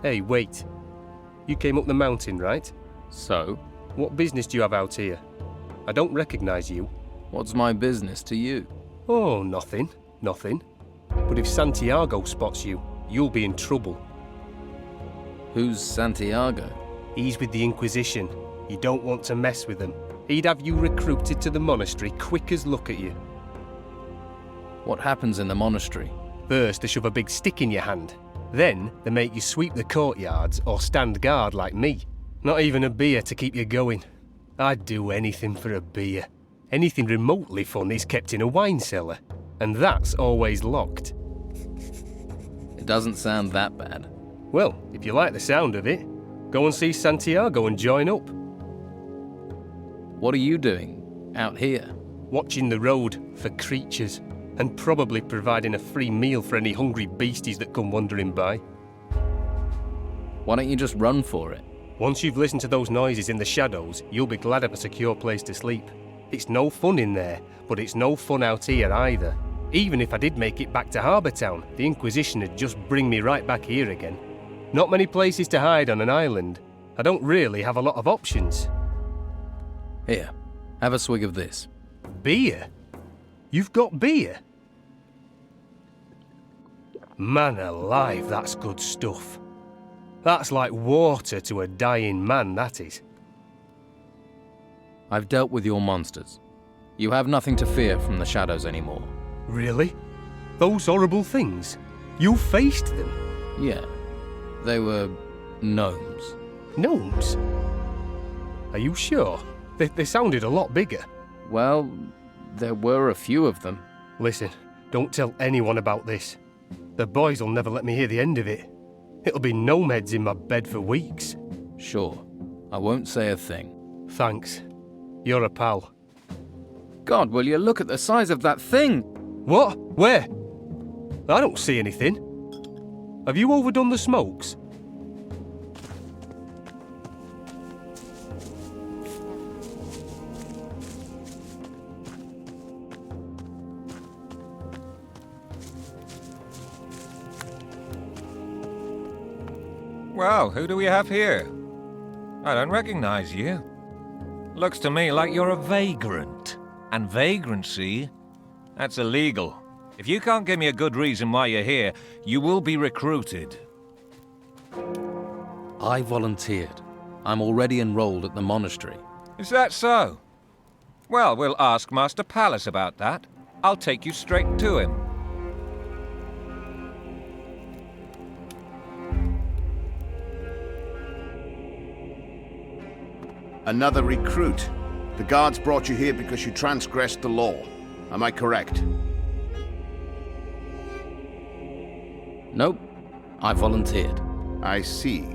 Hey, wait. You came up the mountain, right? So? What business do you have out here? I don't recognize you. What's my business to you? Oh, nothing. Nothing. But if Santiago spots you, you'll be in trouble. Who's Santiago? He's with the Inquisition. You don't want to mess with him. He'd have you recruited to the monastery quick as look at you. What happens in the monastery? First, they shove a big stick in your hand. Then, they make you sweep the courtyards or stand guard like me. Not even a beer to keep you going. I'd do anything for a beer. Anything remotely fun is kept in a wine cellar. And that's always locked. It doesn't sound that bad. Well, if you like the sound of it, go and see Santiago and join up. What are you doing out here? Watching the road for creatures, and probably providing a free meal for any hungry beasties that come wandering by. Why don't you just run for it? Once you've listened to those noises in the shadows, you'll be glad of a secure place to sleep. It's no fun in there, but it's no fun out here either. Even if I did make it back to Harbour Town, the Inquisition would just bring me right back here again. Not many places to hide on an island. I don't really have a lot of options. Here, have a swig of this. Beer? You've got beer? Man alive, that's good stuff. That's like water to a dying man, that is. I've dealt with your monsters. You have nothing to fear from the shadows anymore. Really? Those horrible things? You faced them? Yeah. They were gnomes. Gnomes? Are you sure? They sounded a lot bigger. Well, there were a few of them. Listen, don't tell anyone about this. The boys will never let me hear the end of it. It'll be gnome-heads in my bed for weeks. Sure. I won't say a thing. Thanks. You're a pal. God, will you look at the size of that thing? What? Where? I don't see anything. Have you overdone the smokes? Well, who do we have here? I don't recognize you. Looks to me like you're a vagrant. And vagrancy, that's illegal. If you can't give me a good reason why you're here, you will be recruited. I volunteered. I'm already enrolled at the monastery. Is that so? Well, we'll ask Master Palace about that. I'll take you straight to him. Another recruit. The guards brought you here because you transgressed the law. Am I correct? Nope. I volunteered. I see.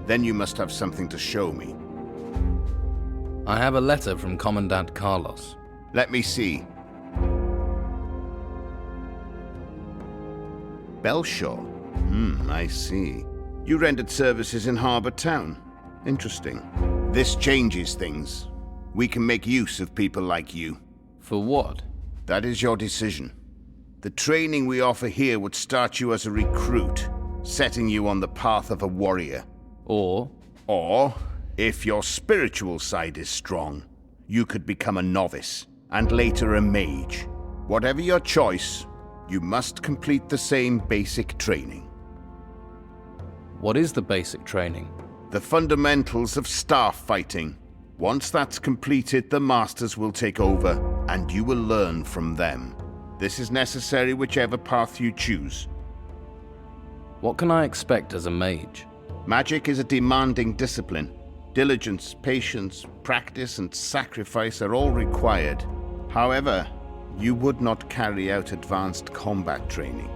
Then you must have something to show me. I have a letter from Commandant Carlos. Let me see. Belshaw. I see. You rendered services in Harbour Town. Interesting. This changes things. We can make use of people like you. For what? That is your decision. The training we offer here would start you as a recruit, setting you on the path of a warrior. Or, if your spiritual side is strong, you could become a novice, and later a mage. Whatever your choice, you must complete the same basic training. what is the basic training? The fundamentals of staff fighting. Once that's completed, the masters will take over, and you will learn from them. This is necessary whichever path you choose. What can I expect as a mage? Magic is a demanding discipline. Diligence, patience, practice, and sacrifice are all required. However, you would not carry out advanced combat training.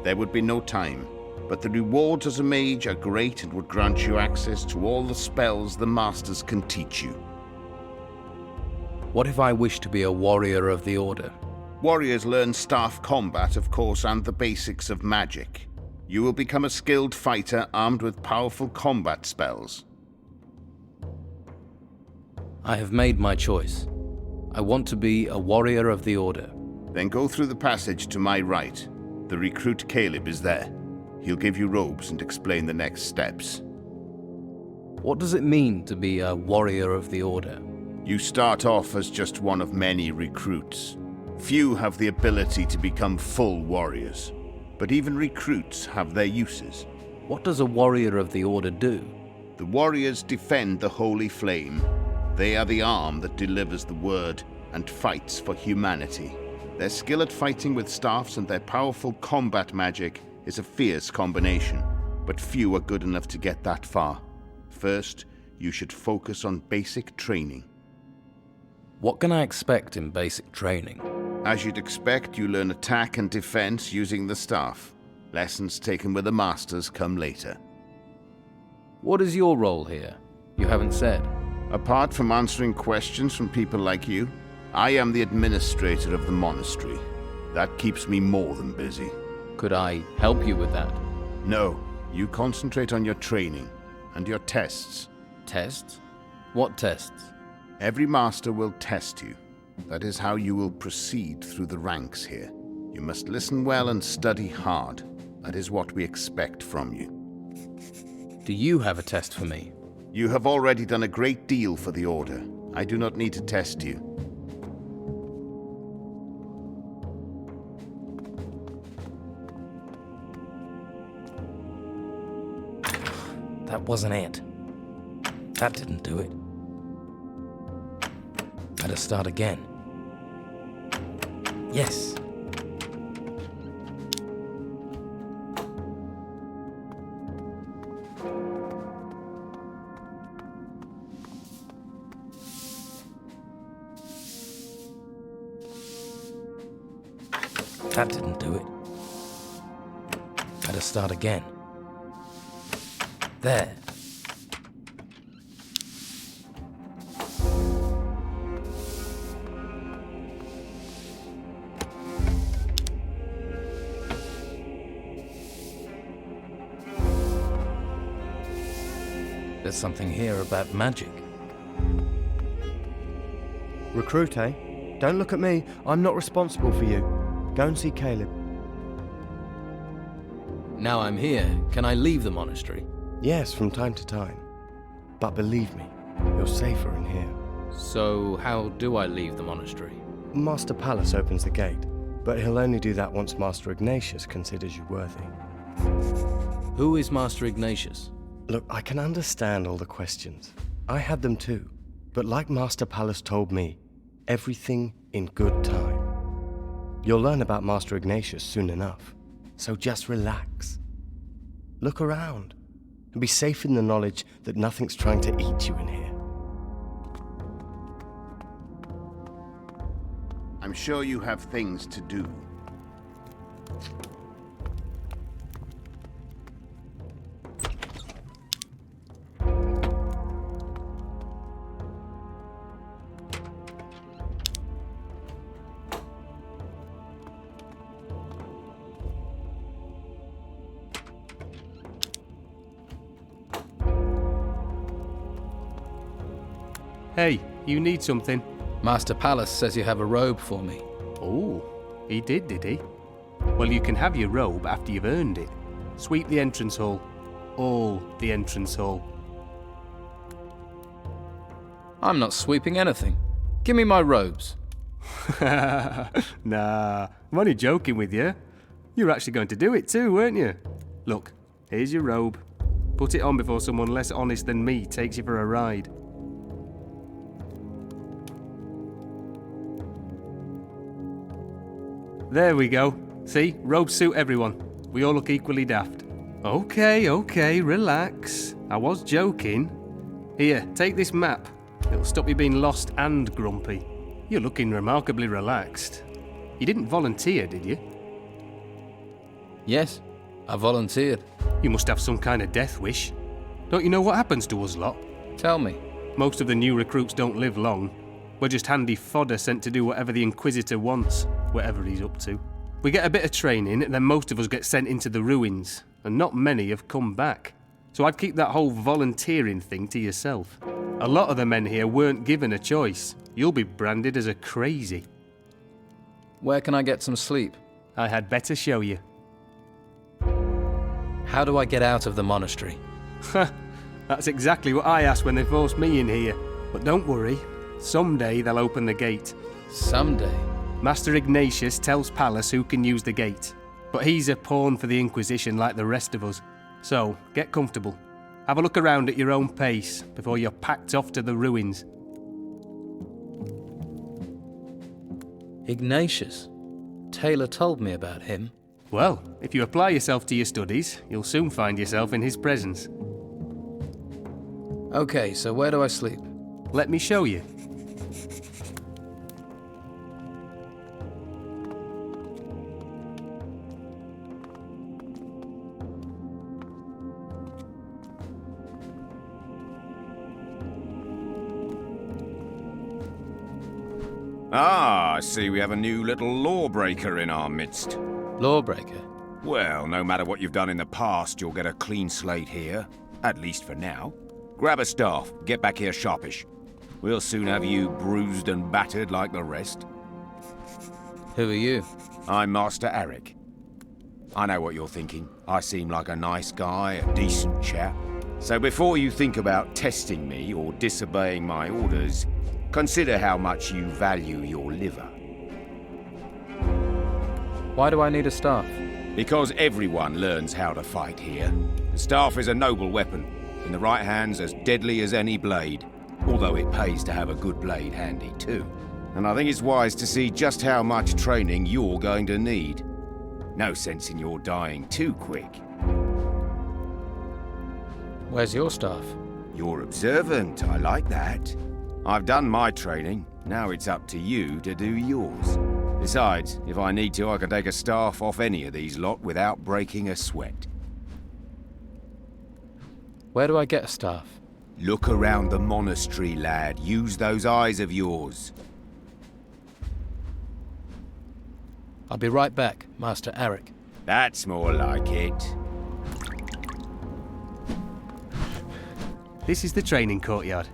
There would be no time, but the rewards as a mage are great and would grant you access to all the spells the masters can teach you. What if I wish to be a warrior of the Order? Warriors learn staff combat, of course, and the basics of magic. You will become a skilled fighter armed with powerful combat spells. I have made my choice. I want to be a warrior of the Order. Then go through the passage to my right. The recruit Caleb is there. He'll give you robes and explain the next steps. What does it mean to be a warrior of the Order? You start off as just one of many recruits. Few have the ability to become full warriors, but even recruits have their uses. What does a warrior of the Order do? The warriors defend the holy flame. They are the arm that delivers the word and fights for humanity. Their skill at fighting with staffs and their powerful combat magic is a fierce combination, but few are good enough to get that far. First, you should focus on basic training. What can I expect in basic training? As you'd expect, you learn attack and defense using the staff. Lessons taken with the masters come later. What is your role here? You haven't said. Apart from answering questions from people like you, I am the administrator of the monastery. That keeps me more than busy. Could I help you with that? No, you concentrate on your training and your tests. Tests? What tests? Every master will test you. That is how you will proceed through the ranks here. You must listen well and study hard. That is what we expect from you. Do you have a test for me? You have already done a great deal for the Order. I do not need to test you. That wasn't it. That didn't do it. Better start again. Yes. That didn't do it. Better start again. There. There's something here about magic. Recruit, eh? Don't look at me. I'm not responsible for you. Go and see Caleb. Now I'm here, can I leave the monastery? Yes, from time to time. But believe me, you're safer in here. So how do I leave the monastery? Master Pallas opens the gate, but he'll only do that once Master Ignatius considers you worthy. Who is Master Ignatius? Look, I can understand all the questions. I had them too. But like Master Pallas told me, everything in good time. You'll learn about Master Ignatius soon enough. So just relax. Look around. And be safe in the knowledge that nothing's trying to eat you in here. I'm sure you have things to do. Hey, you need something? Master Pallas says you have a robe for me. Oh, he did he? Well, you can have your robe after you've earned it. Sweep the entrance hall. All the entrance hall. I'm not sweeping anything. Give me my robes. Nah, I'm only joking with you. You were actually going to do it too, weren't you? Look, here's your robe. Put it on before someone less honest than me takes you for a ride. There we go. See? Robes suit everyone. We all look equally daft. Okay, relax. I was joking. Here, take this map. It'll stop you being lost and grumpy. You're looking remarkably relaxed. You didn't volunteer, did you? Yes, I volunteered. You must have some kind of death wish. Don't you know what happens to us lot? Tell me. Most of the new recruits don't live long. We're just handy fodder sent to do whatever the Inquisitor wants, whatever he's up to. We get a bit of training, then most of us get sent into the ruins, and not many have come back. So I'd keep that whole volunteering thing to yourself. A lot of the men here weren't given a choice. You'll be branded as a crazy. Where can I get some sleep? I had better show you. How do I get out of the monastery? That's exactly what I asked when they forced me in here. But don't worry, someday they'll open the gate. Someday. Master Ignatius tells Pallas who can use the gate, but he's a pawn for the Inquisition like the rest of us. So, get comfortable. Have a look around at your own pace before you're packed off to the ruins. Ignatius. Taylor told me about him. Well, if you apply yourself to your studies, you'll soon find yourself in his presence. Okay, so where do I sleep? Let me show you. Ah, I see we have a new little lawbreaker in our midst. Lawbreaker. Well, no matter what you've done in the past, you'll get a clean slate here. At least for now. Grab a staff, get back here sharpish. We'll soon have you bruised and battered like the rest. Who are you? I'm Master Eric. I know what you're thinking. I seem like a nice guy, a decent chap. So before you think about testing me or disobeying my orders, consider how much you value your liver. Why do I need a staff? Because everyone learns how to fight here. The staff is a noble weapon. In the right hand's as deadly as any blade. Although it pays to have a good blade handy too. And I think it's wise to see just how much training you're going to need. No sense in your dying too quick. Where's your staff? You're observant, I like that. I've done my training, now it's up to you to do yours. Besides, if I need to, I can take a staff off any of these lot without breaking a sweat. Where do I get a staff? Look around the monastery, lad. Use those eyes of yours. I'll be right back, Master Eric. That's more like it. This is the training courtyard.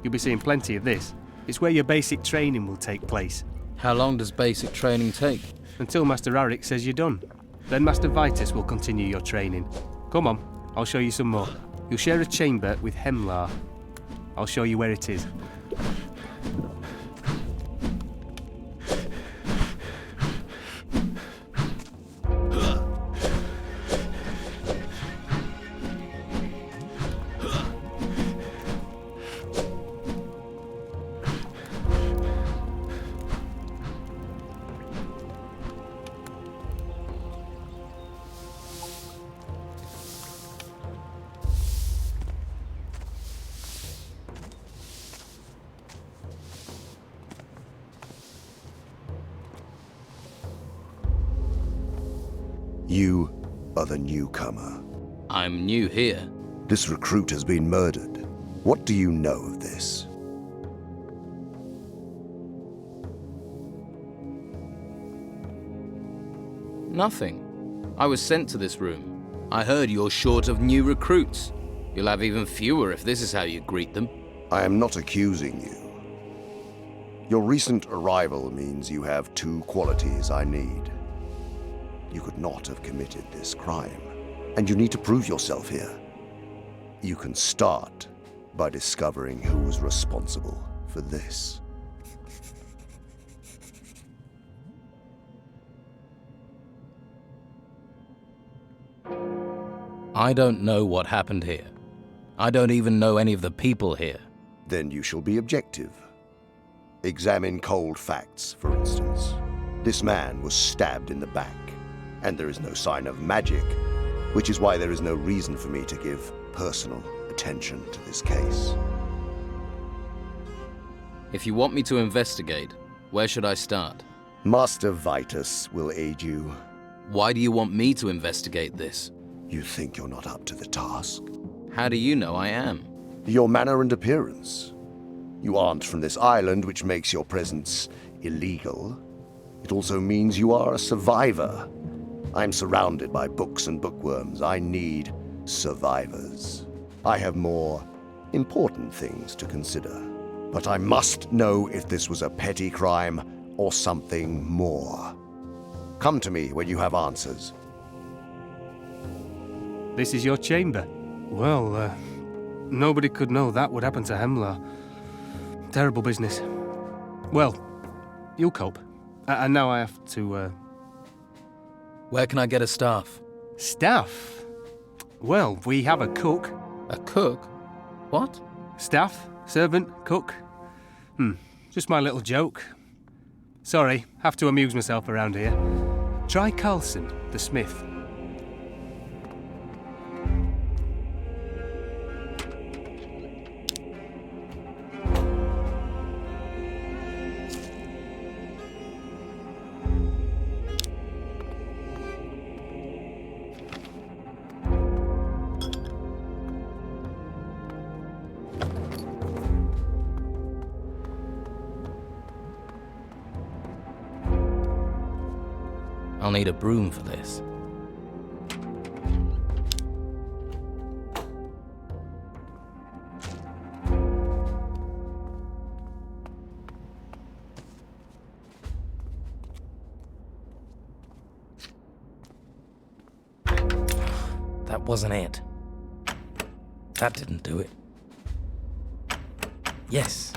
You'll be seeing plenty of this. It's where your basic training will take place. How long does basic training take? Until Master Eric says you're done. Then Master Vitus will continue your training. Come on, I'll show you some more. You'll share a chamber with Hemlar. I'll show you where it is. You are the newcomer. I'm new here. This recruit has been murdered. What do you know of this? Nothing. I was sent to this room. I heard you're short of new recruits. You'll have even fewer if this is how you greet them. I am not accusing you. Your recent arrival means you have two qualities I need. You could not have committed this crime, and you need to prove yourself here. You can start by discovering who was responsible for this. I don't know what happened here. I don't even know any of the people here. Then you shall be objective. Examine cold facts, for instance. This man was stabbed in the back, and there is no sign of magic, which is why there is no reason for me to give personal attention to this case. If you want me to investigate, where should I start? Master Vitus will aid you. Why do you want me to investigate this? You think you're not up to the task? How do you know I am? Your manner and appearance. You aren't from this island, which makes your presence illegal. It also means you are a survivor. I'm surrounded by books and bookworms. I need survivors. I have more important things to consider. But I must know if this was a petty crime or something more. Come to me when you have answers. This is your chamber. Well, nobody could know that would happen to Hemlar. Terrible business. Well, you'll cope. And now I have to, Where can I get a staff? Staff? Well, we have a cook. A cook? What? Staff, servant, cook. Just my little joke. Sorry, have to amuse myself around here. Try Carlson, the smith. I'll need a broom for this. That wasn't it. That didn't do it. Yes.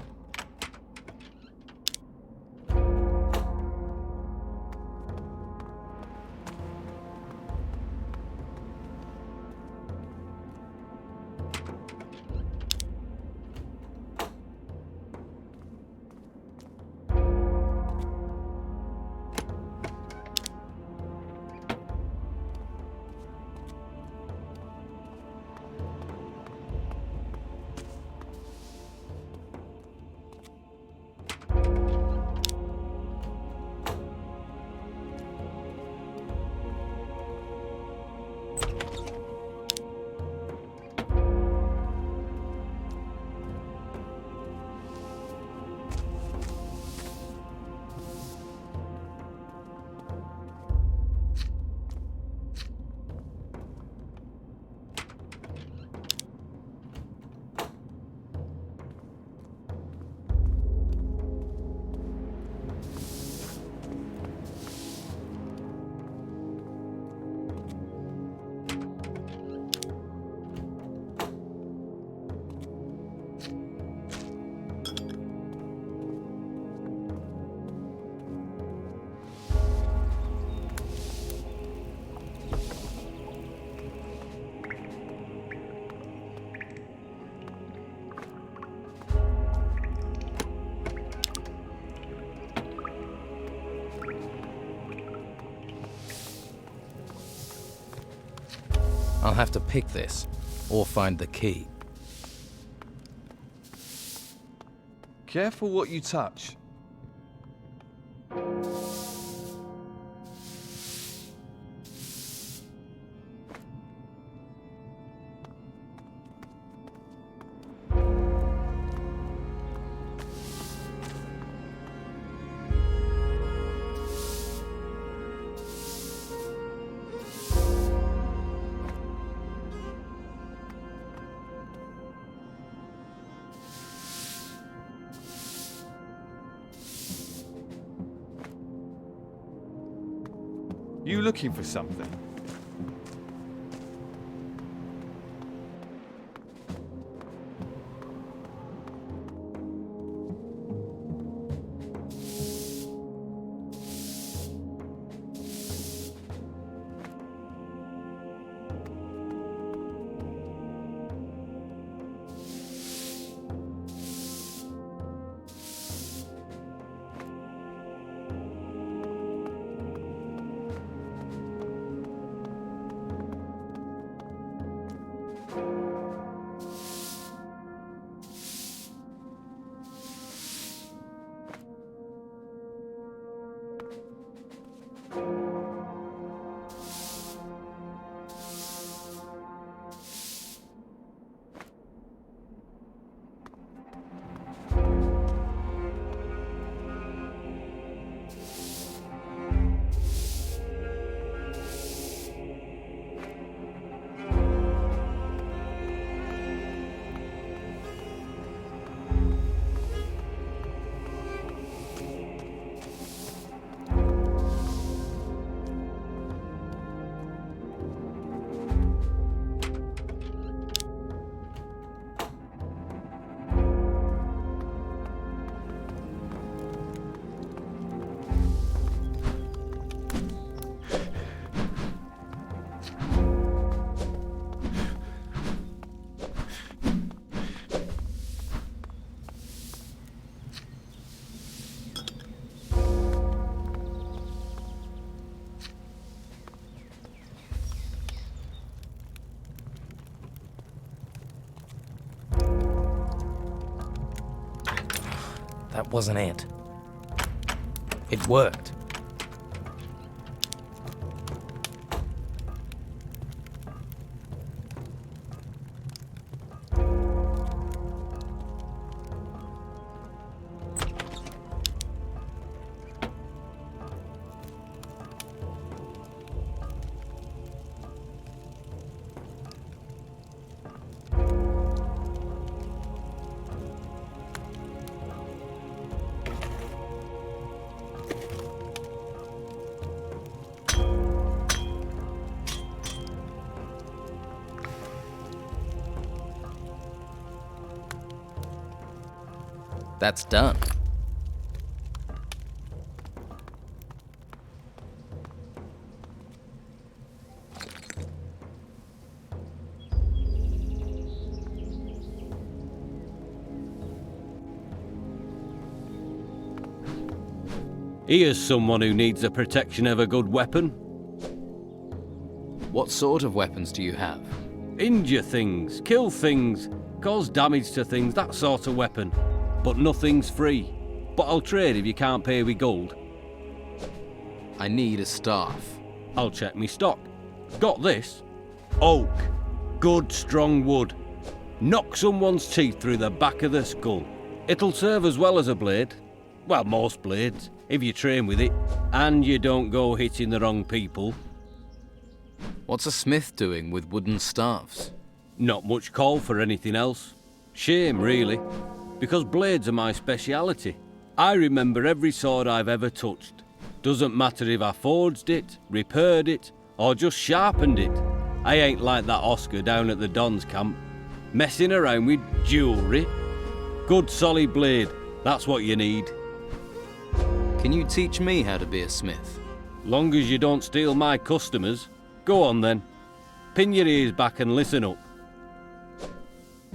I'll have to pick this, or find the key. Careful what you touch. You looking for something? that wasn't it. It worked. That's done. Here's someone who needs the protection of a good weapon. What sort of weapons do you have? Injure things, kill things, cause damage to things, that sort of weapon. But nothing's free. But I'll trade if you can't pay with gold. I need a staff. I'll check me stock. Got this. Oak. Good strong wood. Knock someone's teeth through the back of the skull. It'll serve as well as a blade. Well, most blades, if you train with it. And you don't go hitting the wrong people. What's a smith doing with wooden staffs? Not much call for anything else. Shame, really. Because blades are my speciality. I remember every sword I've ever touched. Doesn't matter if I forged it, repaired it, or just sharpened it. I ain't like that Oscar down at the Don's camp, messing around with jewellery. Good solid blade, that's what you need. Can you teach me how to be a smith? Long as you don't steal my customers. Go on then. Pin your ears back and listen up.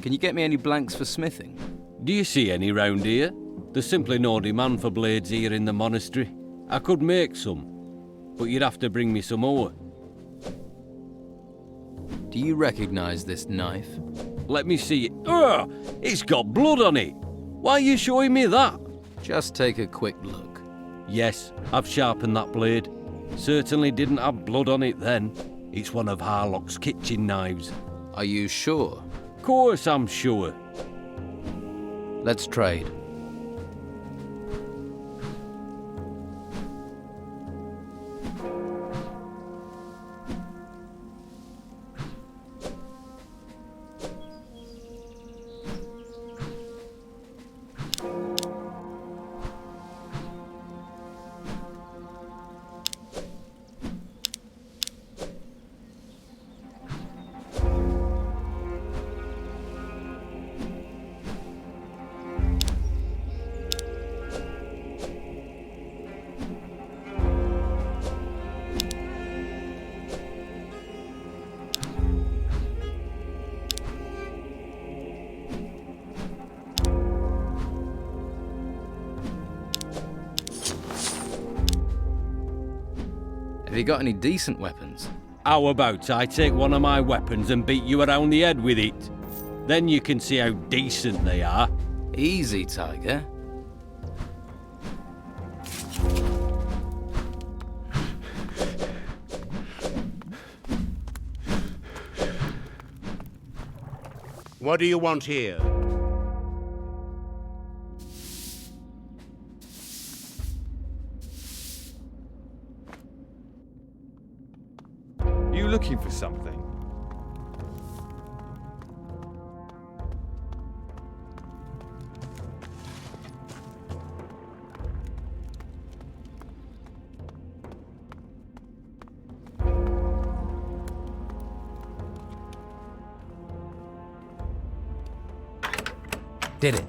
Can you get me any blanks for smithing? Do you see any round here? There's simply no demand for blades here in the monastery. I could make some, but you'd have to bring me some ore. Do you recognise this knife? Let me see it. Ugh! It's got blood on it! Why are you showing me that? Just take a quick look. Yes, I've sharpened that blade. Certainly didn't have blood on it then. It's one of Harlock's kitchen knives. Are you sure? Course I'm sure. Let's trade. Have you got any decent weapons? How about I take one of my weapons and beat you around the head with it? Then you can see how decent they are. Easy, Tiger. What do you want here? You looking for something? Did it.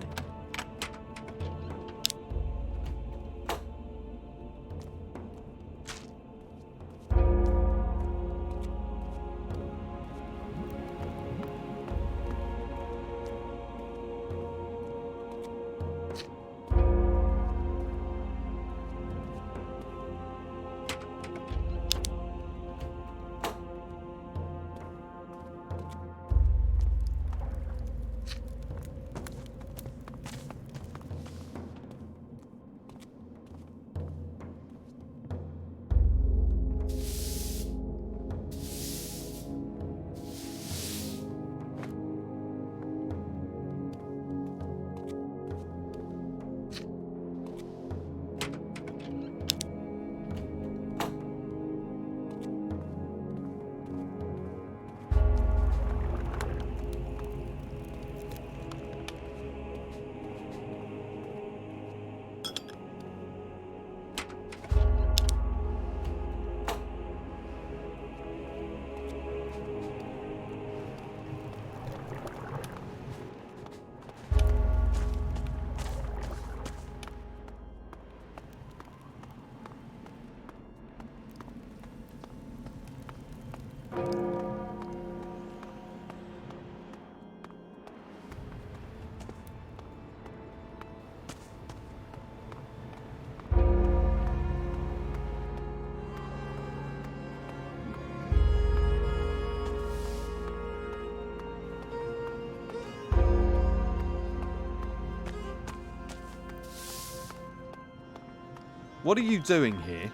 What are you doing here?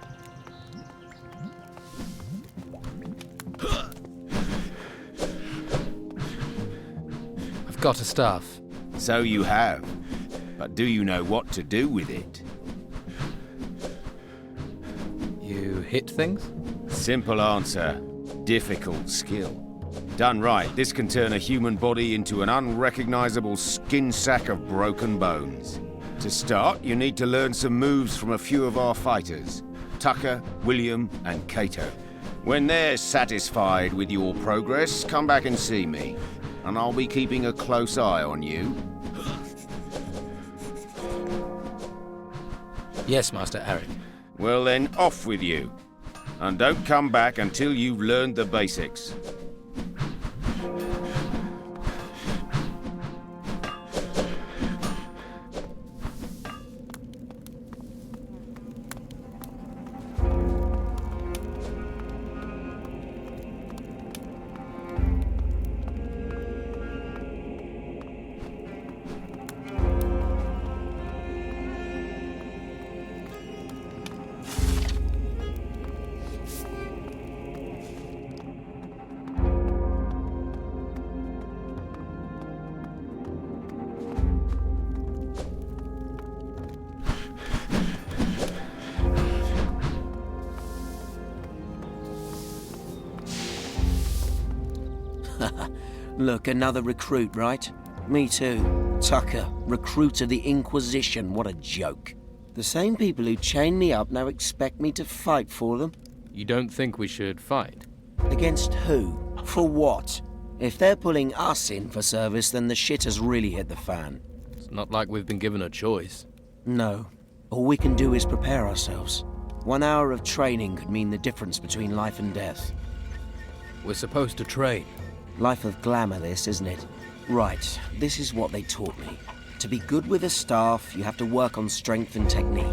I've got a staff. So you have. But do you know what to do with it? You hit things? Simple answer. Difficult skill. Done right, this can turn a human body into an unrecognizable skin sack of broken bones. To start, you need to learn some moves from a few of our fighters. Tucker, William, and Cato. When they're satisfied with your progress, come back and see me. And I'll be keeping a close eye on you. Yes, Master Eric. Well then, off with you. And don't come back until you've learned the basics. Look, another recruit, right? Me too. Tucker, recruit of the Inquisition, what a joke. The same people who chained me up now expect me to fight for them? You don't think we should fight? Against who? For what? If they're pulling us in for service, then the shit has really hit the fan. It's not like we've been given a choice. No. All we can do is prepare ourselves. 1 hour of training could mean the difference between life and death. We're supposed to train. Life of glamour, this, isn't it? Right, this is what they taught me. To be good with a staff, you have to work on strength and technique.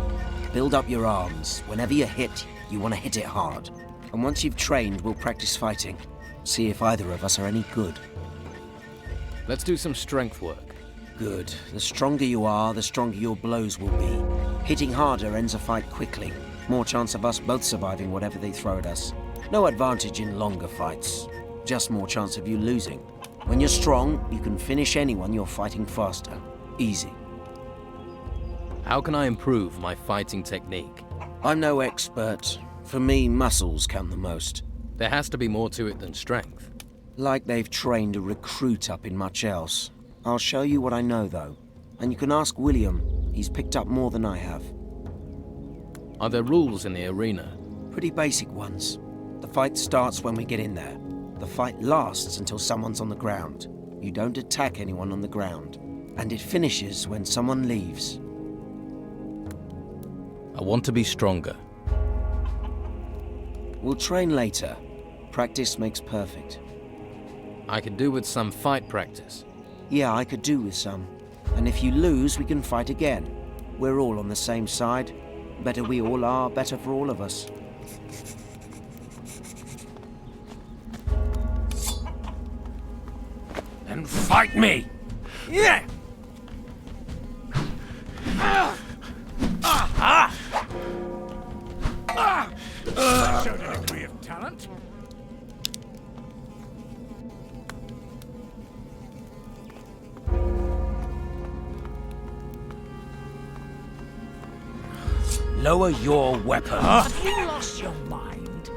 Build up your arms. Whenever you hit, you want to hit it hard. And once you've trained, we'll practice fighting. See if either of us are any good. Let's do some strength work. Good. The stronger you are, the stronger your blows will be. Hitting harder ends a fight quickly. More chance of us both surviving whatever they throw at us. No advantage in longer fights. Just more chance of you losing. When you're strong, you can finish anyone you're fighting faster. Easy. How can I improve my fighting technique? I'm no expert. For me, muscles count the most. There has to be more to it than strength. Like they've trained a recruit up in much else. I'll show you what I know, though. And you can ask William. He's picked up more than I have. Are there rules in the arena? Pretty basic ones. The fight starts when we get in there. The fight lasts until someone's on the ground. You don't attack anyone on the ground. And it finishes when someone leaves. I want to be stronger. We'll train later. Practice makes perfect. I could do with some fight practice. Yeah, I could do with some. And if you lose, we can fight again. We're all on the same side. Better we all are, better for all of us. And fight me! Yeah! Showed a degree of talent. Lower your weapon. Have you lost your mind?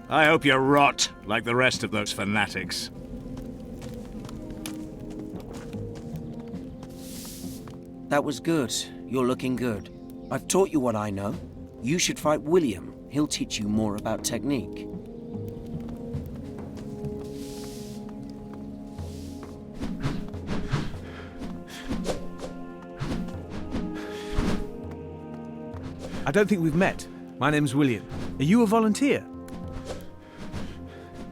I hope you rot like the rest of those fanatics. That was good. You're looking good. I've taught you what I know. You should fight William. He'll teach you more about technique. I don't think we've met. My name's William. Are you a volunteer?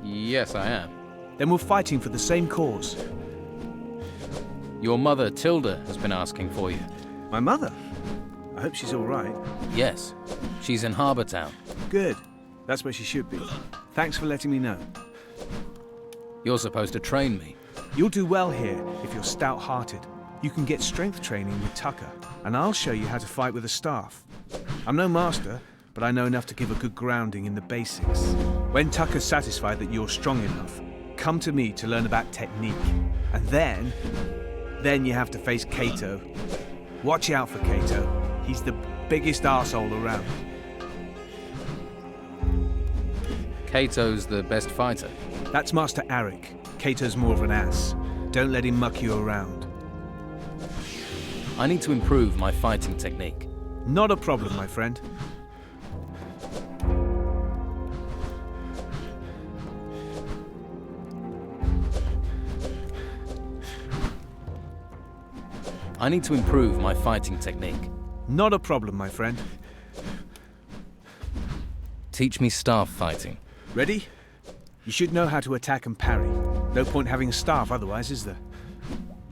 Yes, I am. Then we're fighting for the same cause. Your mother, Tilda, has been asking for you. My mother? I hope she's all right. Yes. She's in Harbour Town. Good. That's where she should be. Thanks for letting me know. You're supposed to train me. You'll do well here if you're stout-hearted. You can get strength training with Tucker, and I'll show you how to fight with a staff. I'm no master, but I know enough to give a good grounding in the basics. When Tucker's satisfied that you're strong enough, come to me to learn about technique. And then you have to face Kato. Watch out for Kato. He's the biggest arsehole around. Kato's the best fighter. That's Master Arik. Kato's more of an ass. Don't let him muck you around. I need to improve my fighting technique. Not a problem, my friend. I need to improve my fighting technique. Not a problem, my friend. Teach me staff fighting. Ready? You should know how to attack and parry. No point having a staff otherwise, is there?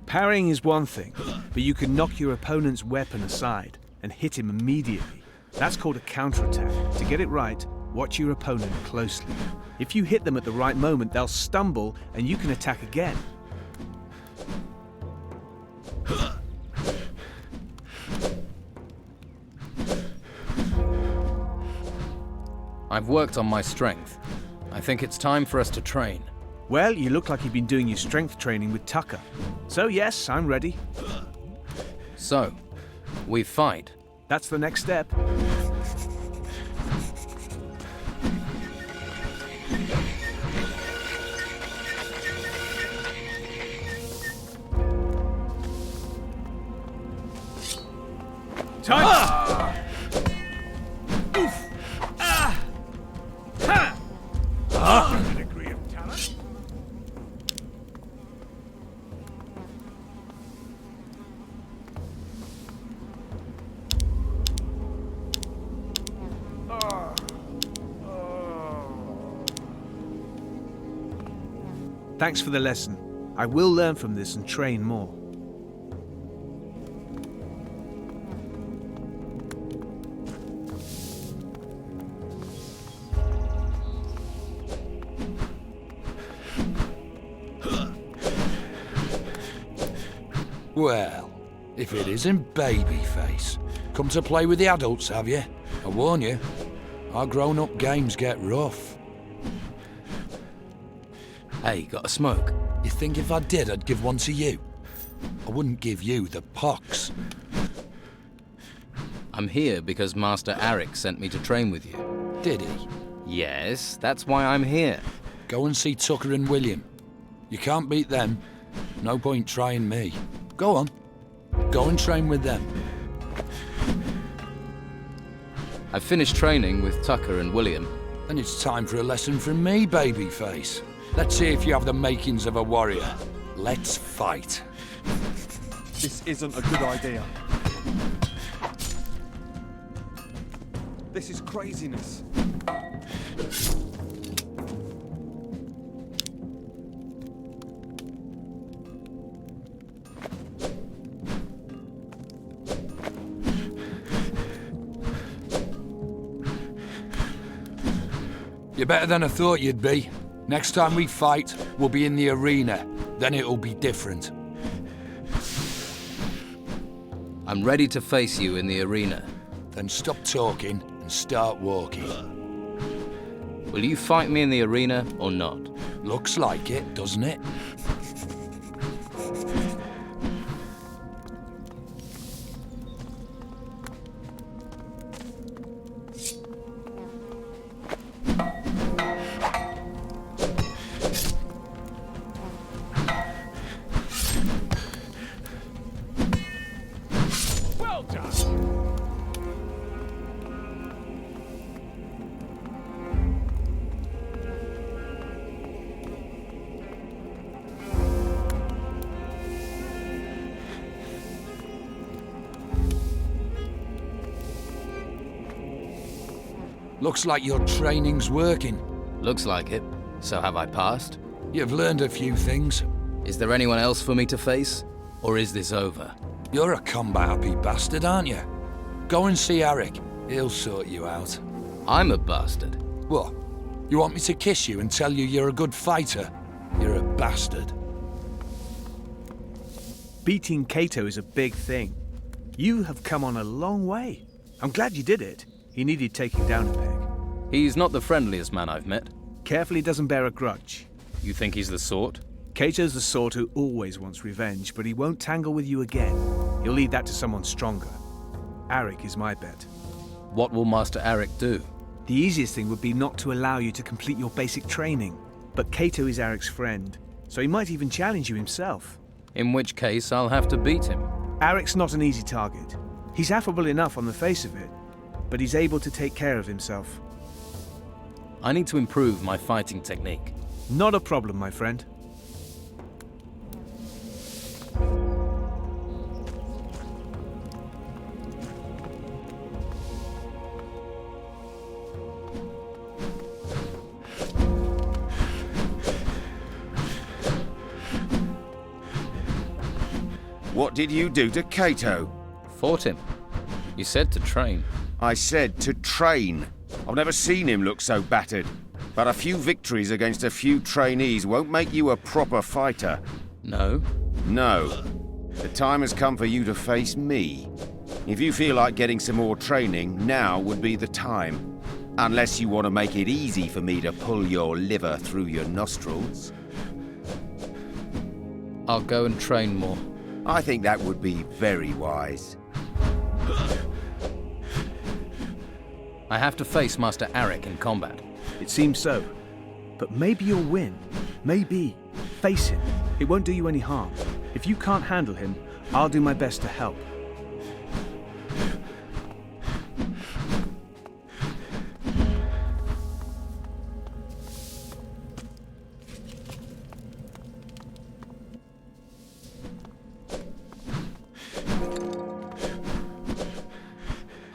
Parrying is one thing, but you can knock your opponent's weapon aside and hit him immediately. That's called a counterattack. To get it right, watch your opponent closely. If you hit them at the right moment, they'll stumble and you can attack again. I've worked on my strength. I think it's time for us to train. Well, you look like you've been doing your strength training with Tucker. So yes, I'm ready. So, we fight. That's the next step. Time! Oof! Ha! A degree of talent. Thanks for the lesson. I will learn from this and train more. Well, if it isn't Babyface. Come to play with the adults, have you? I warn you, our grown-up games get rough. Hey, got a smoke? You think if I did, I'd give one to you? I wouldn't give you the pox. I'm here because Master Arik sent me to train with you. Did he? Yes, that's why I'm here. Go and see Tucker and William. You can't beat them. No point trying me. Go on. Go and train with them. I've finished training with Tucker and William. And it's time for a lesson from me, Babyface. Let's see if you have the makings of a warrior. Let's fight. This isn't a good idea. This is craziness. You're better than I thought you'd be. Next time we fight, we'll be in the arena. Then it'll be different. I'm ready to face you in the arena. Then stop talking and start walking. Will you fight me in the arena or not? Looks like it, doesn't it? Looks like your training's working. Looks like it. So have I passed? You've learned a few things. Is there anyone else for me to face? Or is this over? You're a combat-happy bastard, aren't you? Go and see Arik. He'll sort you out. I'm a bastard. What? You want me to kiss you and tell you you're a good fighter? You're a bastard. Beating Cato is a big thing. You have come on a long way. I'm glad you did it. He needed taking down a peg. He's not the friendliest man I've met. Careful he doesn't bear a grudge. You think he's the sort? Cato's the sort who always wants revenge, but he won't tangle with you again. He'll leave that to someone stronger. Arik is my bet. What will Master Arik do? The easiest thing would be not to allow you to complete your basic training. But Cato is Arik's friend, so he might even challenge you himself. In which case, I'll have to beat him. Arik's not an easy target. He's affable enough on the face of it, but he's able to take care of himself. I need to improve my fighting technique. Not a problem, my friend. What did you do to Cato? Fought him. You said to train. I said to train. I've never seen him look so battered. But a few victories against a few trainees won't make you a proper fighter. No? No. The time has come for you to face me. If you feel like getting some more training, now would be the time. Unless you want to make it easy for me to pull your liver through your nostrils. I'll go and train more. I think that would be very wise. I have to face Master Arik in combat. It seems so. But maybe you'll win. Maybe. Face him. It won't do you any harm. If you can't handle him, I'll do my best to help.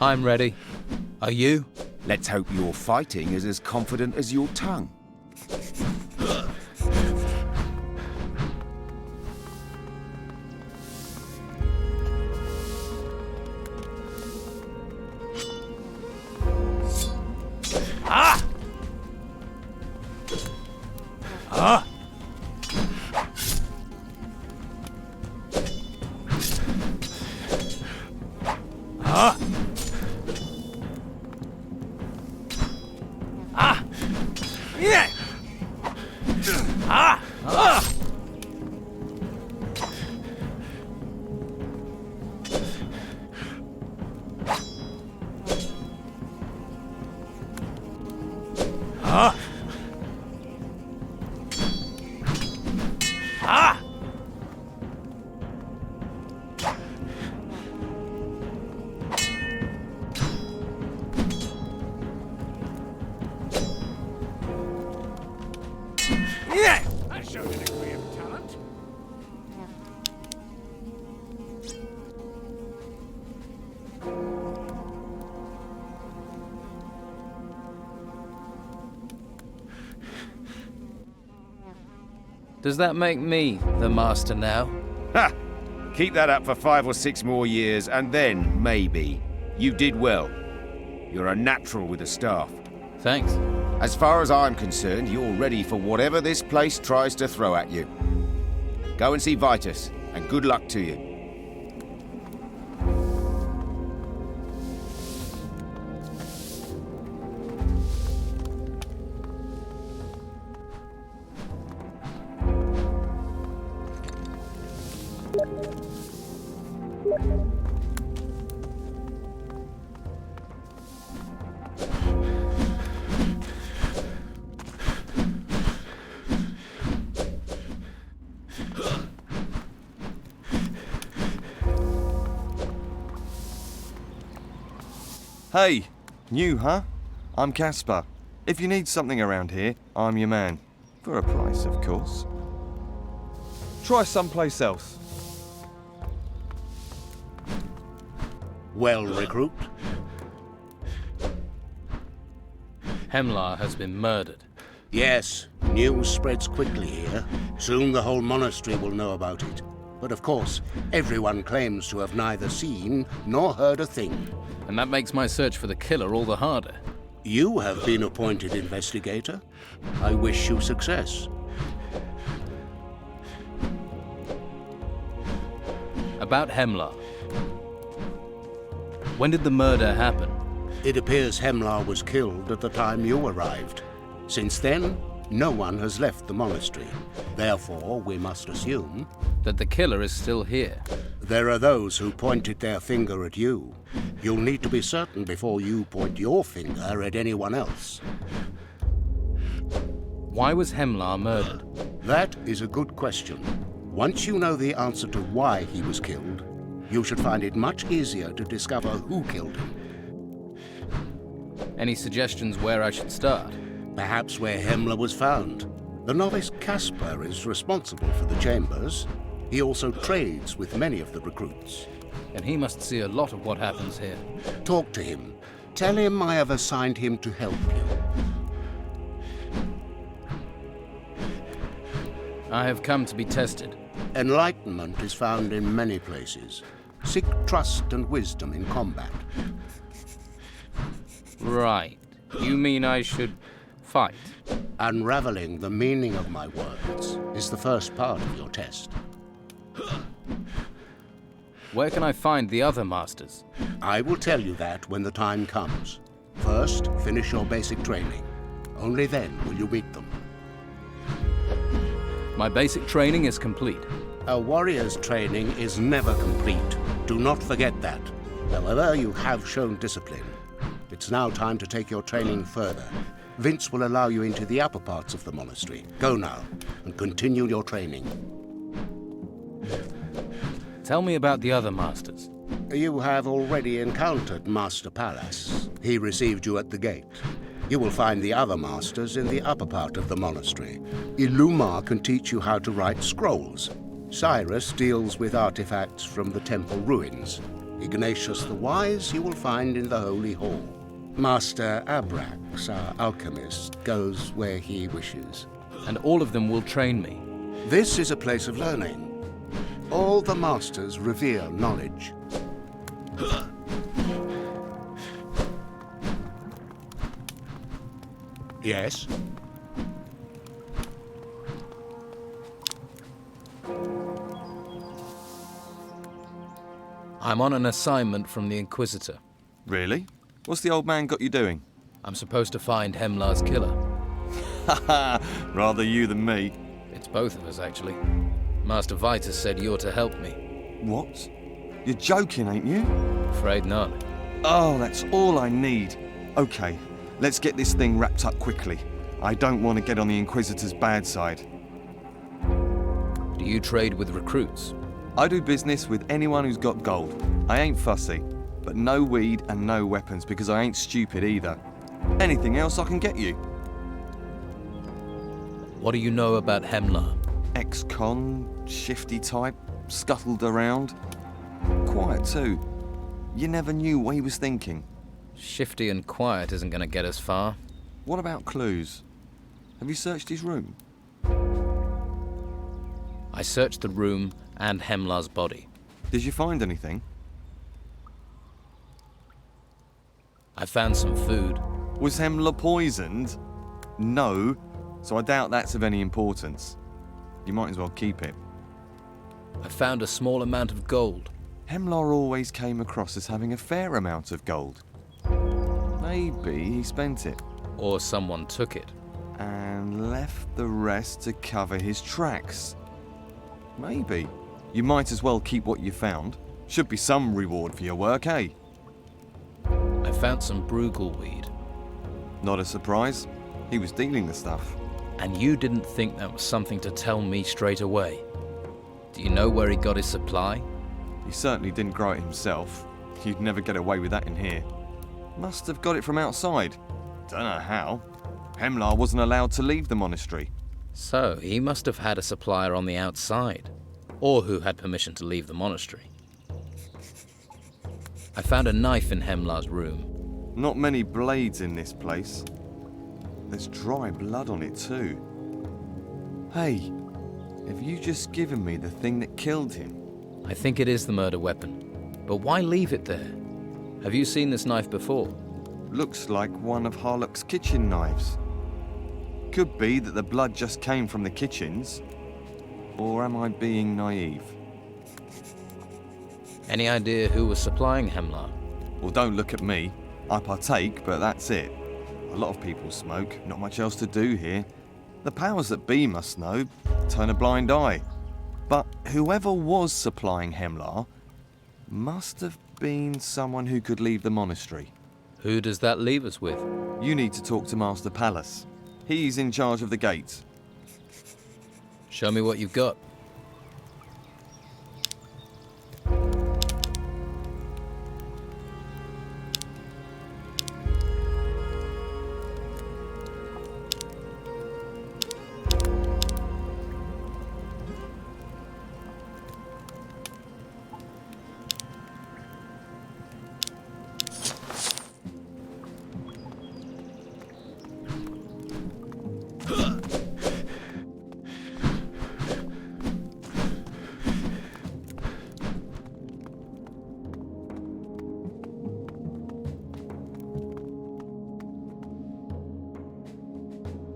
I'm ready. Are you? Let's hope your fighting is as confident as your tongue. Ah! Ah! Ah! Ah! Yeah! Ah! Ah! Ah! Ah! Yeah! That showed a degree of talent. Does that make me the master now? Ha! Keep that up for 5 or 6 more years, and then, maybe. You did well. You're a natural with a staff. Thanks. As far as I'm concerned, you're ready for whatever this place tries to throw at you. Go and see Vitus, and good luck to you. Hey, new, huh? I'm Caspar. If you need something around here, I'm your man. For a price, of course. Try someplace else. Well, recruit? Hemlar has been murdered. Yes, news spreads quickly here. Soon the whole monastery will know about it. But of course, everyone claims to have neither seen nor heard a thing. And that makes my search for the killer all the harder. You have been appointed investigator. I wish you success. About Hemlar. When did the murder happen? It appears Hemlar was killed at the time you arrived. Since then, no one has left the monastery. Therefore, we must assume that the killer is still here. There are those who pointed their finger at you. You'll need to be certain before you point your finger at anyone else. Why was Hemlar murdered? That is a good question. Once you know the answer to why he was killed, you should find it much easier to discover who killed him. Any suggestions where I should start? Perhaps where Hemlar was found. The novice Caspar is responsible for the chambers. He also trades with many of the recruits. And he must see a lot of what happens here. Talk to him. Tell him I have assigned him to help you. I have come to be tested. Enlightenment is found in many places. Seek trust and wisdom in combat. Right. You mean I should fight? Unraveling the meaning of my words is the first part of your test. Where can I find the other masters? I will tell you that when the time comes. First, finish your basic training. Only then will you meet them. My basic training is complete. A warrior's training is never complete. Do not forget that. However, you have shown discipline. It's now time to take your training further. Vince will allow you into the upper parts of the monastery. Go now, and continue your training. Tell me about the other masters. You have already encountered Master Pallas. He received you at the gate. You will find the other masters in the upper part of the monastery. Illumar can teach you how to write scrolls. Cyrus deals with artifacts from the temple ruins. Ignatius the Wise you will find in the Holy Hall. Master Abrax, our alchemist, goes where he wishes. And all of them will train me? This is a place of learning. All the masters revere knowledge. Yes? I'm on an assignment from the Inquisitor. Really? What's the old man got you doing? I'm supposed to find Hemlar's killer. Haha, rather you than me. It's both of us, actually. Master Vitus said you're to help me. What? You're joking, ain't you? Afraid not. Oh, that's all I need. Okay, let's get this thing wrapped up quickly. I don't want to get on the Inquisitor's bad side. Do you trade with recruits? I do business with anyone who's got gold. I ain't fussy, but no weed and no weapons because I ain't stupid either. Anything else I can get you. What do you know about Hemlar? Ex-con, shifty type, scuttled around. Quiet too. You never knew what he was thinking. Shifty and quiet isn't going to get us far. What about clues? Have you searched his room? I searched the room and Hemlar's body. Did you find anything? I found some food. Was Hemlar poisoned? No, so I doubt that's of any importance. You might as well keep it. I found a small amount of gold. Hemlar always came across as having a fair amount of gold. Maybe he spent it. Or someone took it. And left the rest to cover his tracks. Maybe. You might as well keep what you found. Should be some reward for your work, eh? I found some Brugal weed. Not a surprise. He was dealing the stuff. And you didn't think that was something to tell me straight away? Do you know where he got his supply? He certainly didn't grow it himself. You'd never get away with that in here. Must have got it from outside. Don't know how. Hemlar wasn't allowed to leave the monastery. So, he must have had a supplier on the outside. Or who had permission to leave the monastery. I found a knife in Hemlar's room. Not many blades in this place. There's dry blood on it too. Hey, have you just given me the thing that killed him? I think it is the murder weapon. But why leave it there? Have you seen this knife before? Looks like one of Harlock's kitchen knives. Could be that the blood just came from the kitchens. Or am I being naive? Any idea who was supplying Hemlar? Well, don't look at me. I partake, but that's it. A lot of people smoke, not much else to do here. The powers that be must know, turn a blind eye. But whoever was supplying Hemlar must have been someone who could leave the monastery. Who does that leave us with? You need to talk to Master Pallas. He's in charge of the gates. Show me what you've got.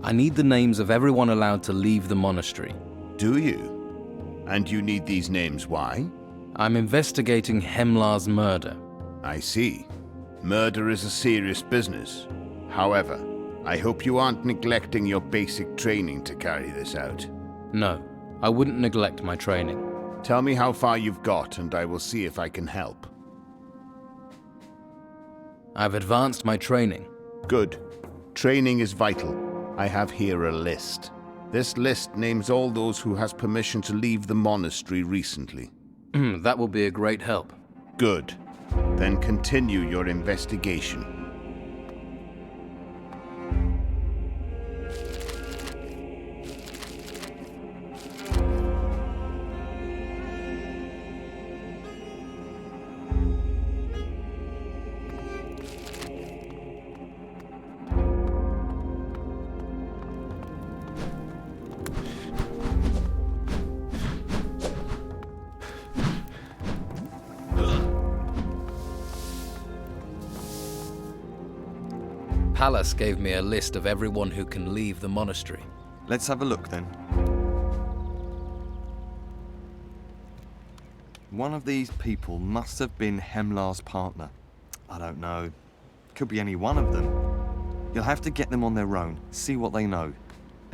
I need the names of everyone allowed to leave the monastery. Do you? And you need these names, why? I'm investigating Hemlar's murder. I see. Murder is a serious business. However, I hope you aren't neglecting your basic training to carry this out. No, I wouldn't neglect my training. Tell me how far you've got, and I will see if I can help. I've advanced my training. Good. Training is vital. I have here a list. This list names all those who has permission to leave the monastery recently. That will be a great help. Good. Then continue your investigation. Pallas gave me a list of everyone who can leave the monastery. Let's have a look then. One of these people must have been Hemlar's partner. I don't know. Could be any one of them. You'll have to get them on their own, see what they know.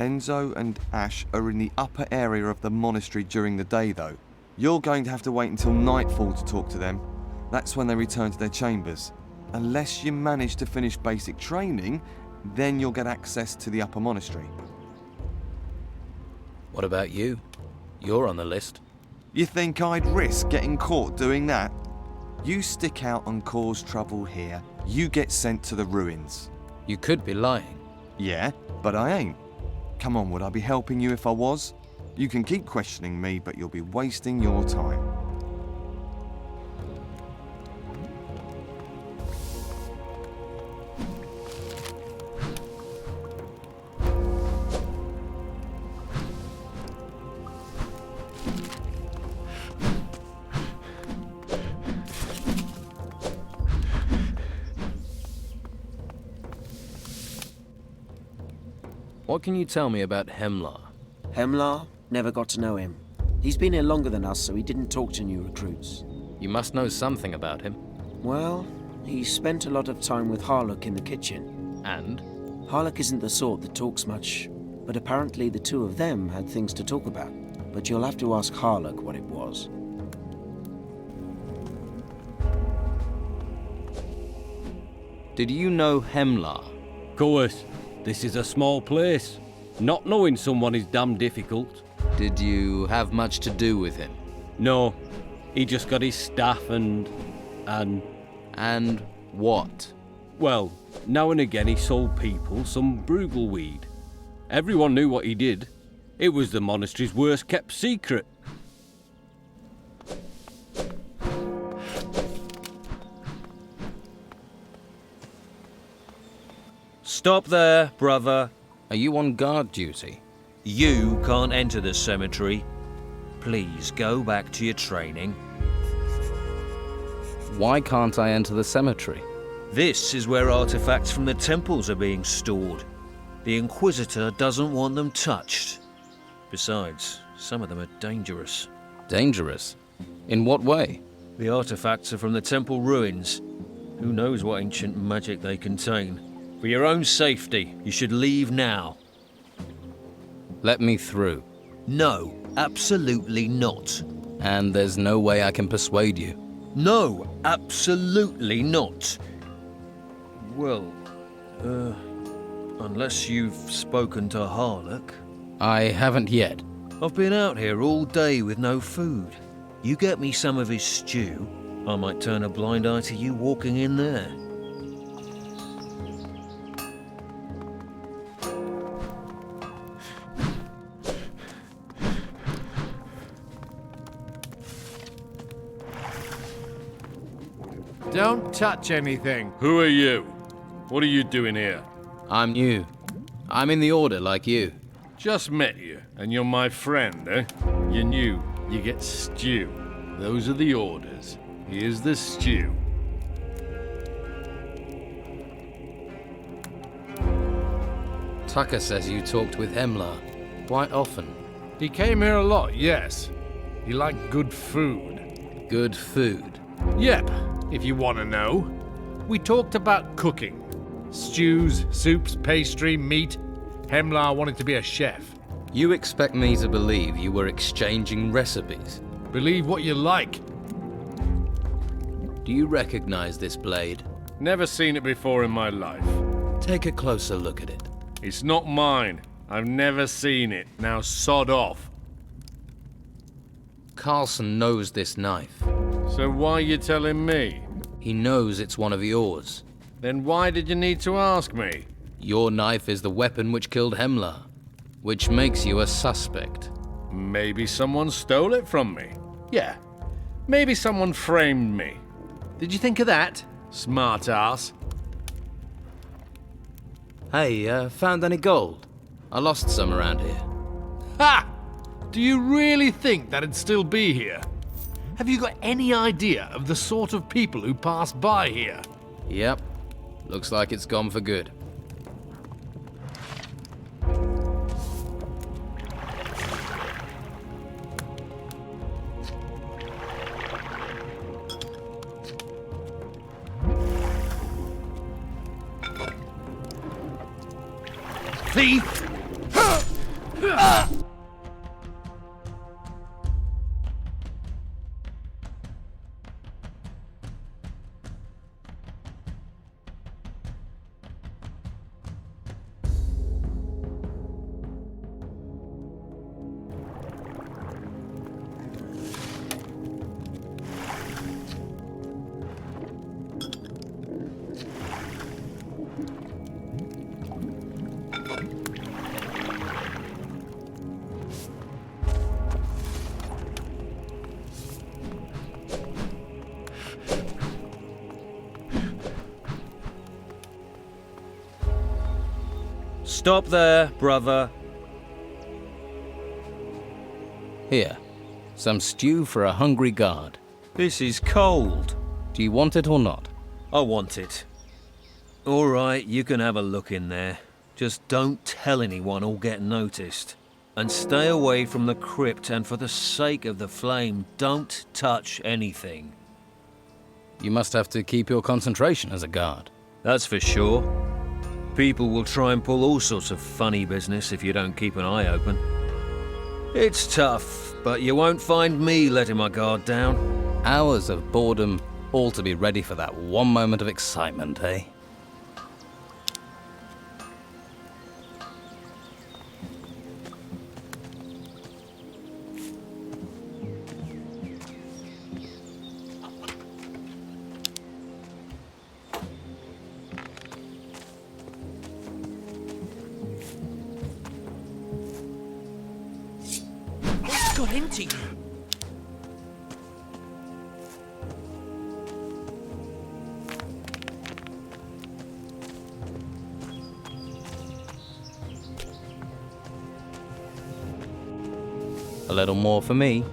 Enzo and Ash are in the upper area of the monastery during the day though. You're going to have to wait until nightfall to talk to them. That's when they return to their chambers. Unless you manage to finish basic training, then you'll get access to the upper monastery. What about you? You're on the list. You think I'd risk getting caught doing that? You stick out and cause trouble here, you get sent to the ruins. You could be lying. Yeah, but I ain't. Come on, would I be helping you if I was? You can keep questioning me, but you'll be wasting your time. What can you tell me about Hemlar? Hemlar? Never got to know him. He's been here longer than us, so he didn't talk to new recruits. You must know something about him. Well, he spent a lot of time with Harlock in the kitchen. And? Harlock isn't the sort that talks much, but apparently the two of them had things to talk about. But you'll have to ask Harlock what it was. Did you know Hemlar? Of course. This is a small place. Not knowing someone is damn difficult. Did you have much to do with him? No. He just got his staff and what? Well, now and again he sold people some brugal weed. Everyone knew what he did. It was the monastery's worst kept secret. Stop there, brother. Are you on guard duty? You can't enter the cemetery. Please go back to your training. Why can't I enter the cemetery? This is where artifacts from the temples are being stored. The Inquisitor doesn't want them touched. Besides, some of them are dangerous. Dangerous? In what way? The artifacts are from the temple ruins. Who knows what ancient magic they contain? For your own safety, you should leave now. Let me through. No, absolutely not. And there's no way I can persuade you. No, absolutely not. Well, unless you've spoken to Harlock. I haven't yet. I've been out here all day with no food. You get me some of his stew, I might turn a blind eye to you walking in there. Don't touch anything. Who are you? What are you doing here? I'm new. I'm in the Order like you. Just met you, and you're my friend, eh? You're new. You get stew. Those are the orders. Here's the stew. Tucker says you talked with Hemlar quite often. He came here a lot, yes. He liked good food. Good food? Yep, if you want to know. We talked about cooking. Stews, soups, pastry, meat. Hemlar wanted to be a chef. You expect me to believe you were exchanging recipes? Believe what you like. Do you recognize this blade? Never seen it before in my life. Take a closer look at it. It's not mine. I've never seen it. Now sod off. Carlson knows this knife. So why are you telling me? He knows it's one of yours. Then why did you need to ask me? Your knife is the weapon which killed Hemlar, which makes you a suspect. Maybe someone stole it from me. Yeah. Maybe someone framed me. Did you think of that? Smart ass. Hey, found any gold? I lost some around here. Ha! Do you really think that'd still be here? Have you got any idea of the sort of people who pass by here? Yep. Looks like it's gone for good. Thief! Stop there, brother. Here, some stew for a hungry guard. This is cold. Do you want it or not? I want it. All right, you can have a look in there. Just don't tell anyone or get noticed. And stay away from the crypt, and for the sake of the flame, don't touch anything. You must have to keep your concentration as a guard. That's for sure. People will try and pull all sorts of funny business if you don't keep an eye open. It's tough, but you won't find me letting my guard down. Hours of boredom, all to be ready for that one moment of excitement, eh? Got into you. A little more for me.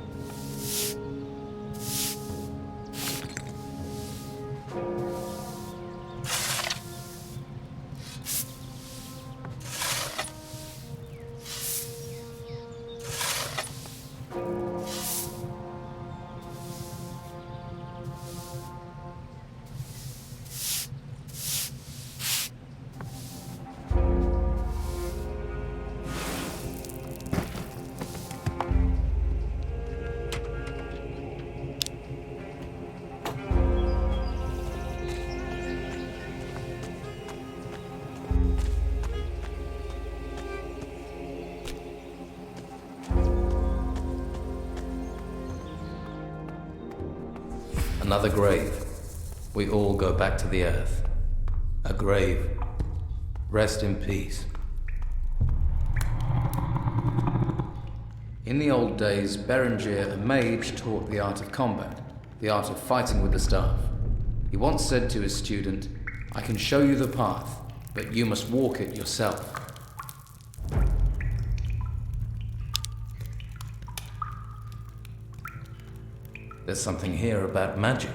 Another grave. We all go back to the earth. A grave. Rest in peace. In the old days, Berengier, a mage, taught the art of combat, the art of fighting with the staff. He once said to his student, "I can show you the path, but you must walk it yourself." There's something here about magic.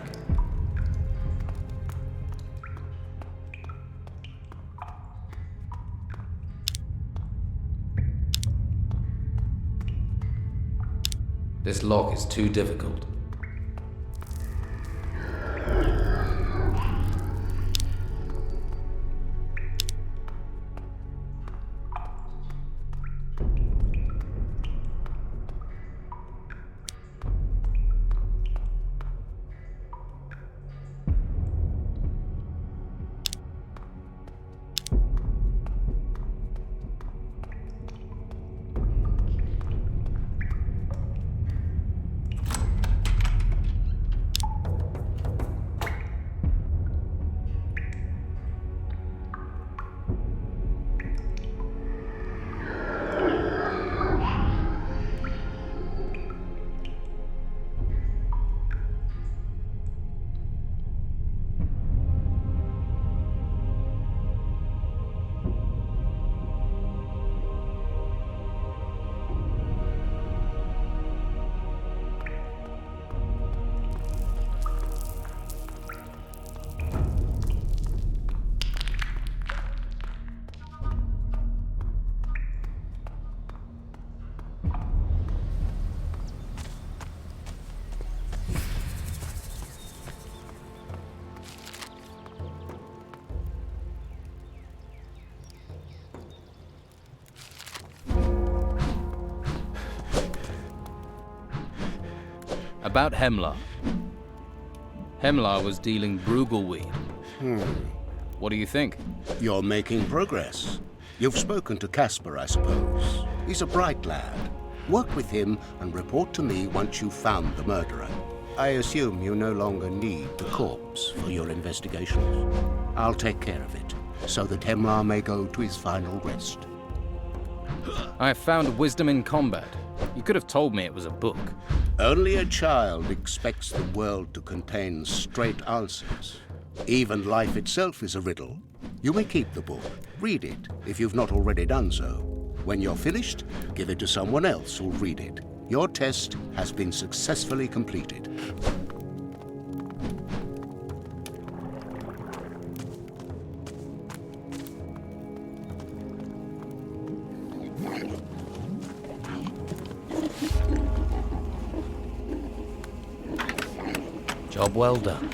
This lock is too difficult. About Hemlar. Hemlar was dealing Brugelweed. What do you think? You're making progress. You've spoken to Casper, I suppose. He's a bright lad. Work with him and report to me once you've found the murderer. I assume you no longer need the corpse for your investigations. I'll take care of it, so that Hemlar may go to his final rest. I have found wisdom in combat. You could have told me it was a book. Only a child expects the world to contain straight answers. Even life itself is a riddle. You may keep the book. Read it, if you've not already done so. When you're finished, give it to someone else who'll read it. Your test has been successfully completed. Job well done.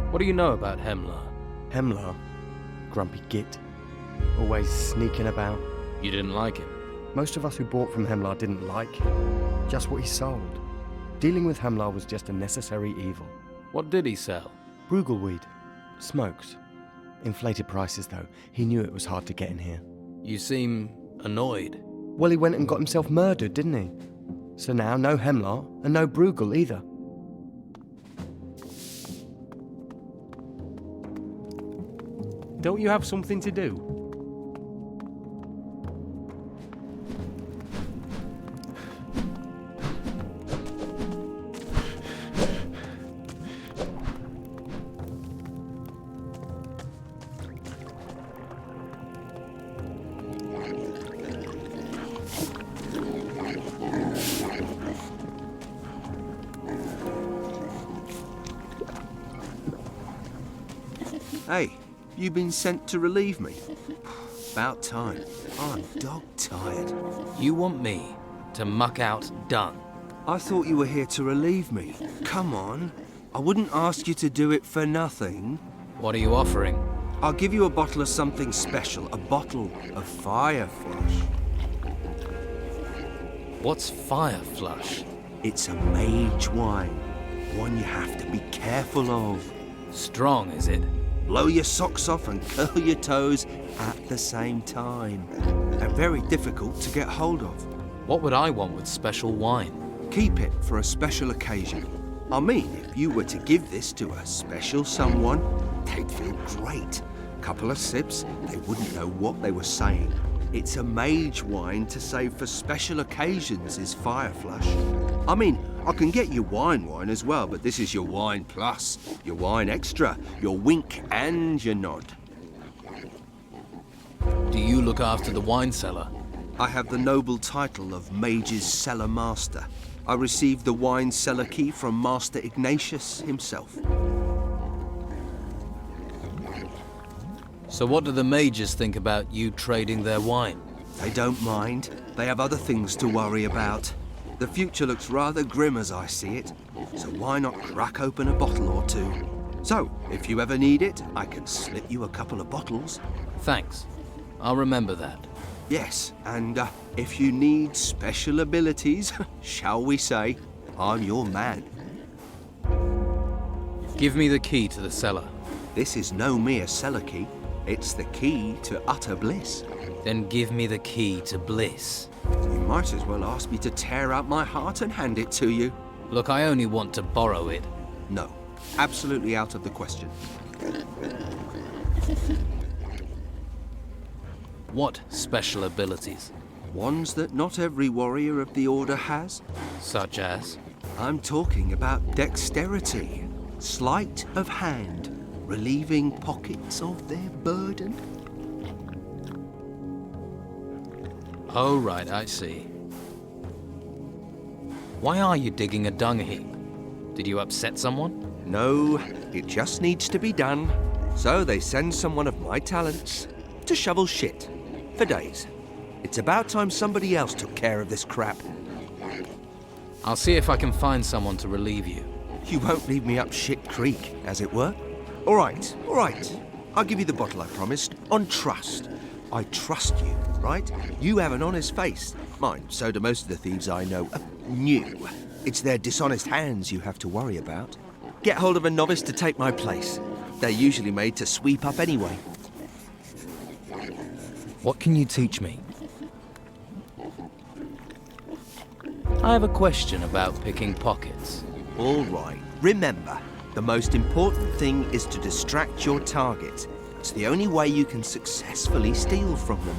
What do you know about Hemlar? Hemlar? Grumpy git. Always sneaking about. You didn't like him? Most of us who bought from Hemlar didn't like him. Just what he sold. Dealing with Hemlar was just a necessary evil. What did he sell? Brugelweed. Smokes. Inflated prices, though. He knew it was hard to get in here. You seem annoyed. Well, he went and got himself murdered, didn't he? So now, no Hemlar, and no Brugel either. Don't you have something to do? Hey, you been sent to relieve me? About time. I'm dog-tired. You want me to muck out done? I thought you were here to relieve me. Come on. I wouldn't ask you to do it for nothing. What are you offering? I'll give you a bottle of something special. A bottle of fire flush. What's fire flush? It's a mage wine. One you have to be careful of. Strong, is it? Blow your socks off and curl your toes at the same time. And very difficult to get hold of. What would I want with special wine? Keep it for a special occasion. I mean, if you were to give this to a special someone, they'd feel great. Couple of sips, they wouldn't know what they were saying. It's a mage wine to save for special occasions, is Fire Flush. I mean, I can get you wine as well, but this is your wine plus, your wine extra, your wink and your nod. Do you look after the wine cellar? I have the noble title of Mage's Cellar Master. I received the wine cellar key from Master Ignatius himself. So what do the mages think about you trading their wine? They don't mind. They have other things to worry about. The future looks rather grim as I see it, so why not crack open a bottle or two? So, if you ever need it, I can slip you a couple of bottles. Thanks. I'll remember that. Yes, and if you need special abilities, shall we say, I'm your man. Give me the key to the cellar. This is no mere cellar key. It's the key to utter bliss. Then give me the key to bliss. You might as well ask me to tear out my heart and hand it to you. Look, I only want to borrow it. No, absolutely out of the question. What special abilities? Ones that not every warrior of the Order has. Such as? I'm talking about dexterity, sleight of hand, relieving pockets of their burden. Oh, right, I see. Why are you digging a dung heap? Did you upset someone? No, it just needs to be done. So they send someone of my talents to shovel shit for days. It's about time somebody else took care of this crap. I'll see if I can find someone to relieve you. You won't leave me up shit creek, as it were. All right. I'll give you the bottle I promised, on trust. I trust you, right? You have an honest face. Mine, so do most of the thieves I know. New. It's their dishonest hands you have to worry about. Get hold of a novice to take my place. They're usually made to sweep up anyway. What can you teach me? I have a question about picking pockets. All right. Remember, the most important thing is to distract your target. It's the only way you can successfully steal from them.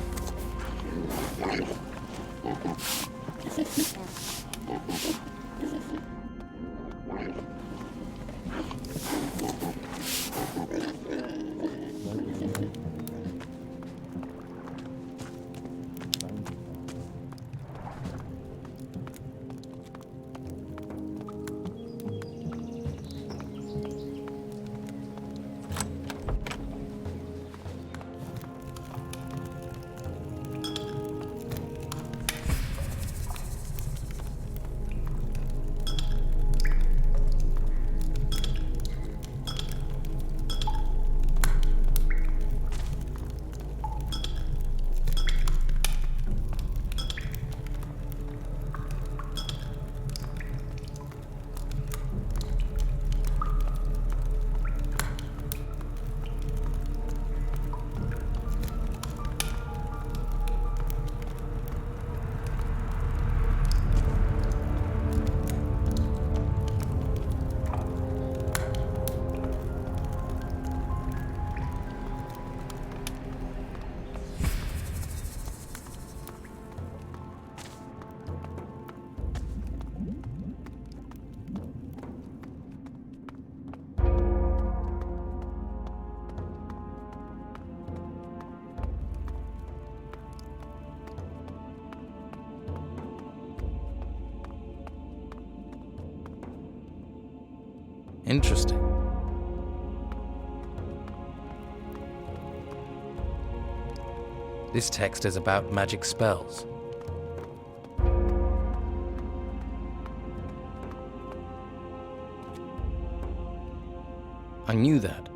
Interesting. This text is about magic spells. I knew that.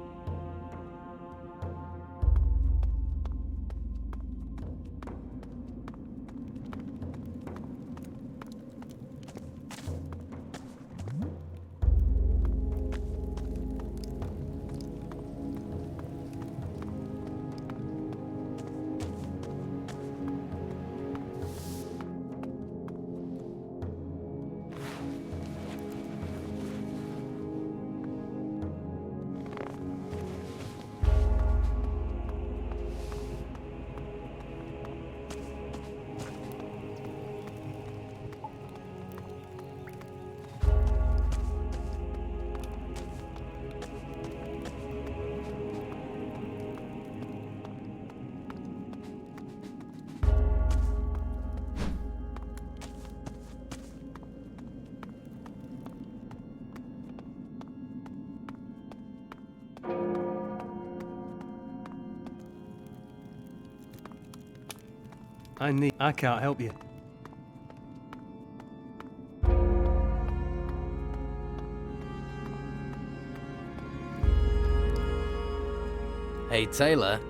I can't help you. Hey Taylor,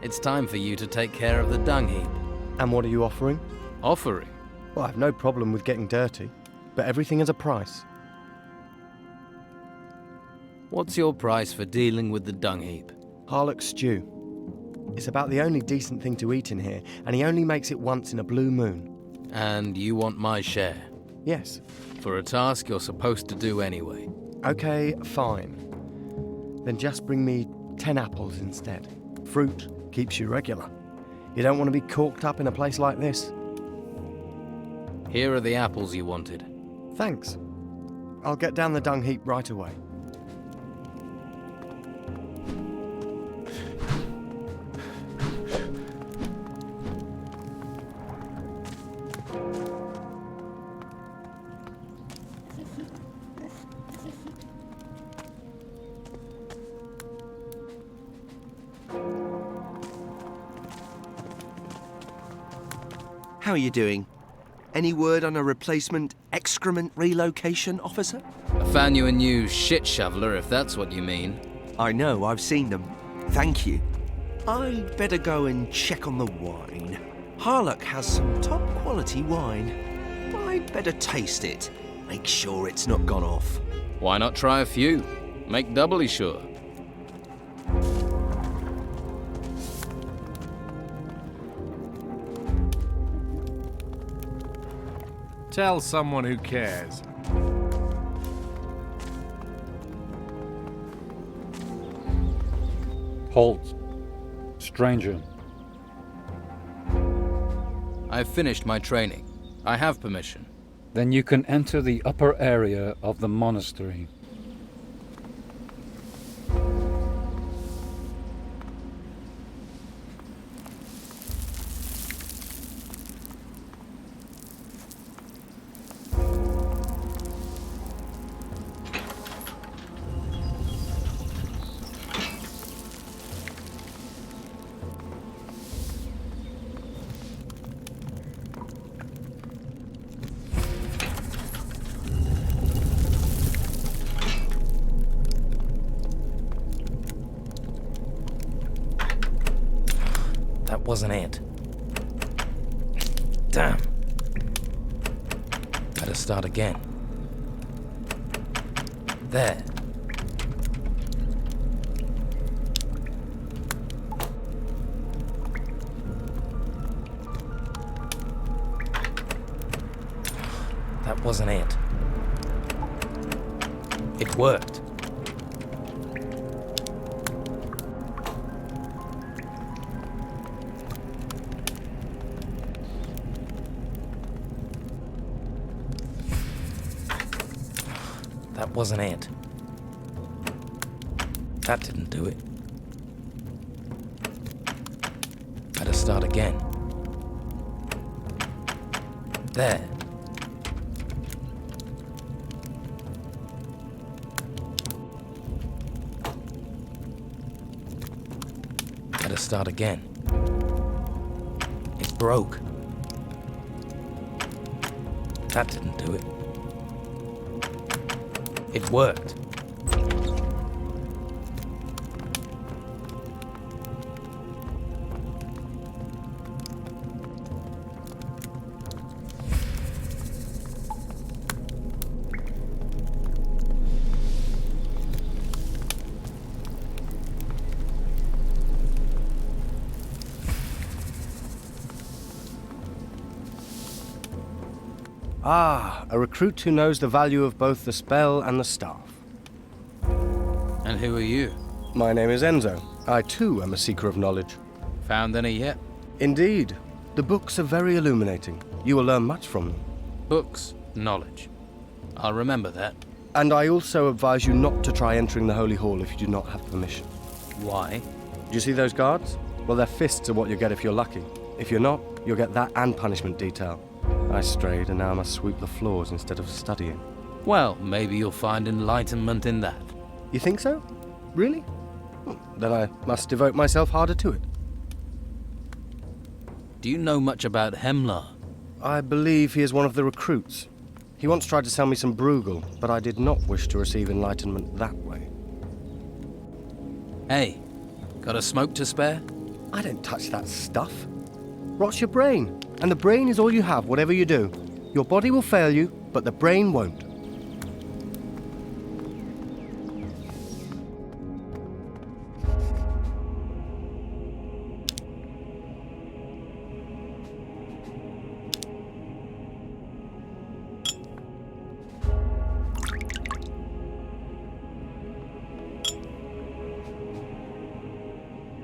it's time for you to take care of the dung heap. And what are you offering? Offering? Well, I've no problem with getting dirty, but everything has a price. What's your price for dealing with the dung heap? Harlock stew. It's about the only decent thing to eat in here, and he only makes it once in a blue moon. And you want my share? Yes. For a task you're supposed to do anyway. Okay, fine. Then just bring me 10 apples instead. Fruit keeps you regular. You don't want to be corked up in a place like this. Here are the apples you wanted. Thanks. I'll get down the dung heap right away. How are you doing? Any word on a replacement excrement relocation officer? I found you a new shit shoveler, if that's what you mean. I know, I've seen them. Thank you. I'd better go and check on the wine. Harlock has some top quality wine. I'd better taste it. Make sure it's not gone off. Why not try a few? Make doubly sure. Tell someone who cares. Halt. Stranger. I've finished my training. I have permission. Then you can enter the upper area of the monastery. That wasn't it. Damn. Better start again. There. That wasn't it. It worked. That wasn't it. That didn't do it. Better start again. There. Better start again. It broke. That didn't do it. It worked. Ah, a recruit who knows the value of both the spell and the staff. And who are you? My name is Enzo. I too am a seeker of knowledge. Found any yet? Indeed. The books are very illuminating. You will learn much from them. Books, knowledge. I'll remember that. And I also advise you not to try entering the Holy Hall if you do not have permission. Why? Do you see those guards? Well, their fists are what you get if you're lucky. If you're not, you'll get that and punishment detail. I strayed and now I must sweep the floors instead of studying. Well, maybe you'll find enlightenment in that. You think so? Really? Then I must devote myself harder to it. Do you know much about Hemlar? I believe he is one of the recruits. He once tried to sell me some Bruegel, but I did not wish to receive enlightenment that way. Hey, got a smoke to spare? I don't touch that stuff. Rots your brain, and the brain is all you have, whatever you do. Your body will fail you, but the brain won't.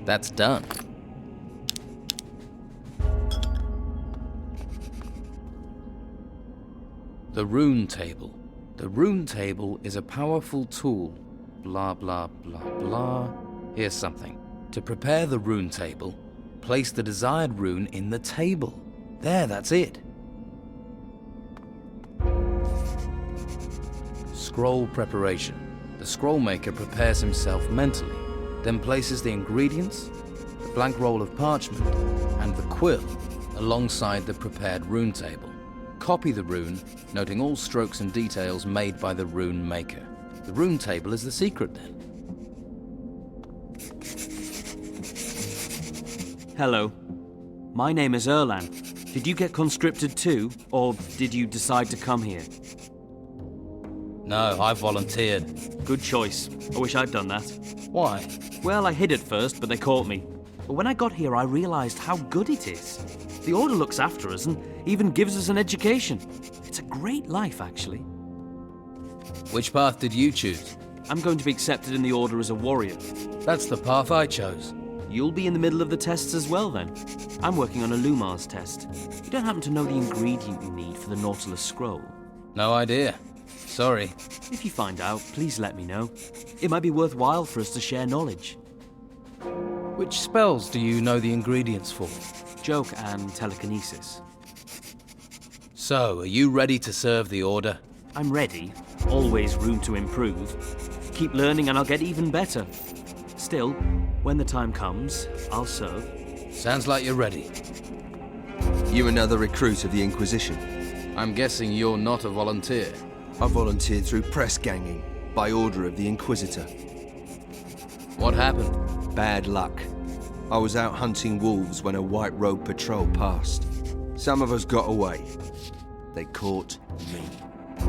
That's done. The Rune Table. The Rune Table is a powerful tool. Blah, blah, blah, blah. Here's something. To prepare the Rune Table, place the desired rune in the table. There, that's it. Scroll preparation. The scroll maker prepares himself mentally, then places the ingredients, the blank roll of parchment, and the quill alongside the prepared rune table. Copy the rune, noting all strokes and details made by the rune maker. The rune table is the secret then. Hello. My name is Erlan. Did you get conscripted too, or did you decide to come here? No, I volunteered. Good choice. I wish I'd done that. Why? Well, I hid at first, but they caught me. But when I got here, I realized how good it is. The Order looks after us and even gives us an education. It's a great life, actually. Which path did you choose? I'm going to be accepted in the Order as a warrior. That's the path I chose. You'll be in the middle of the tests as well, then. I'm working on a Lumar's test. You don't happen to know the ingredient you need for the Nautilus Scroll? No idea. Sorry. If you find out, please let me know. It might be worthwhile for us to share knowledge. Which spells do you know the ingredients for? Joke and telekinesis. So, are you ready to serve the Order? I'm ready. Always room to improve. Keep learning and I'll get even better. Still, when the time comes, I'll serve. Sounds like you're ready. You another recruit of the Inquisition? I'm guessing you're not a volunteer. I volunteered through press ganging, by order of the Inquisitor. What happened? Bad luck. I was out hunting wolves when a white robe patrol passed. Some of us got away. They caught me.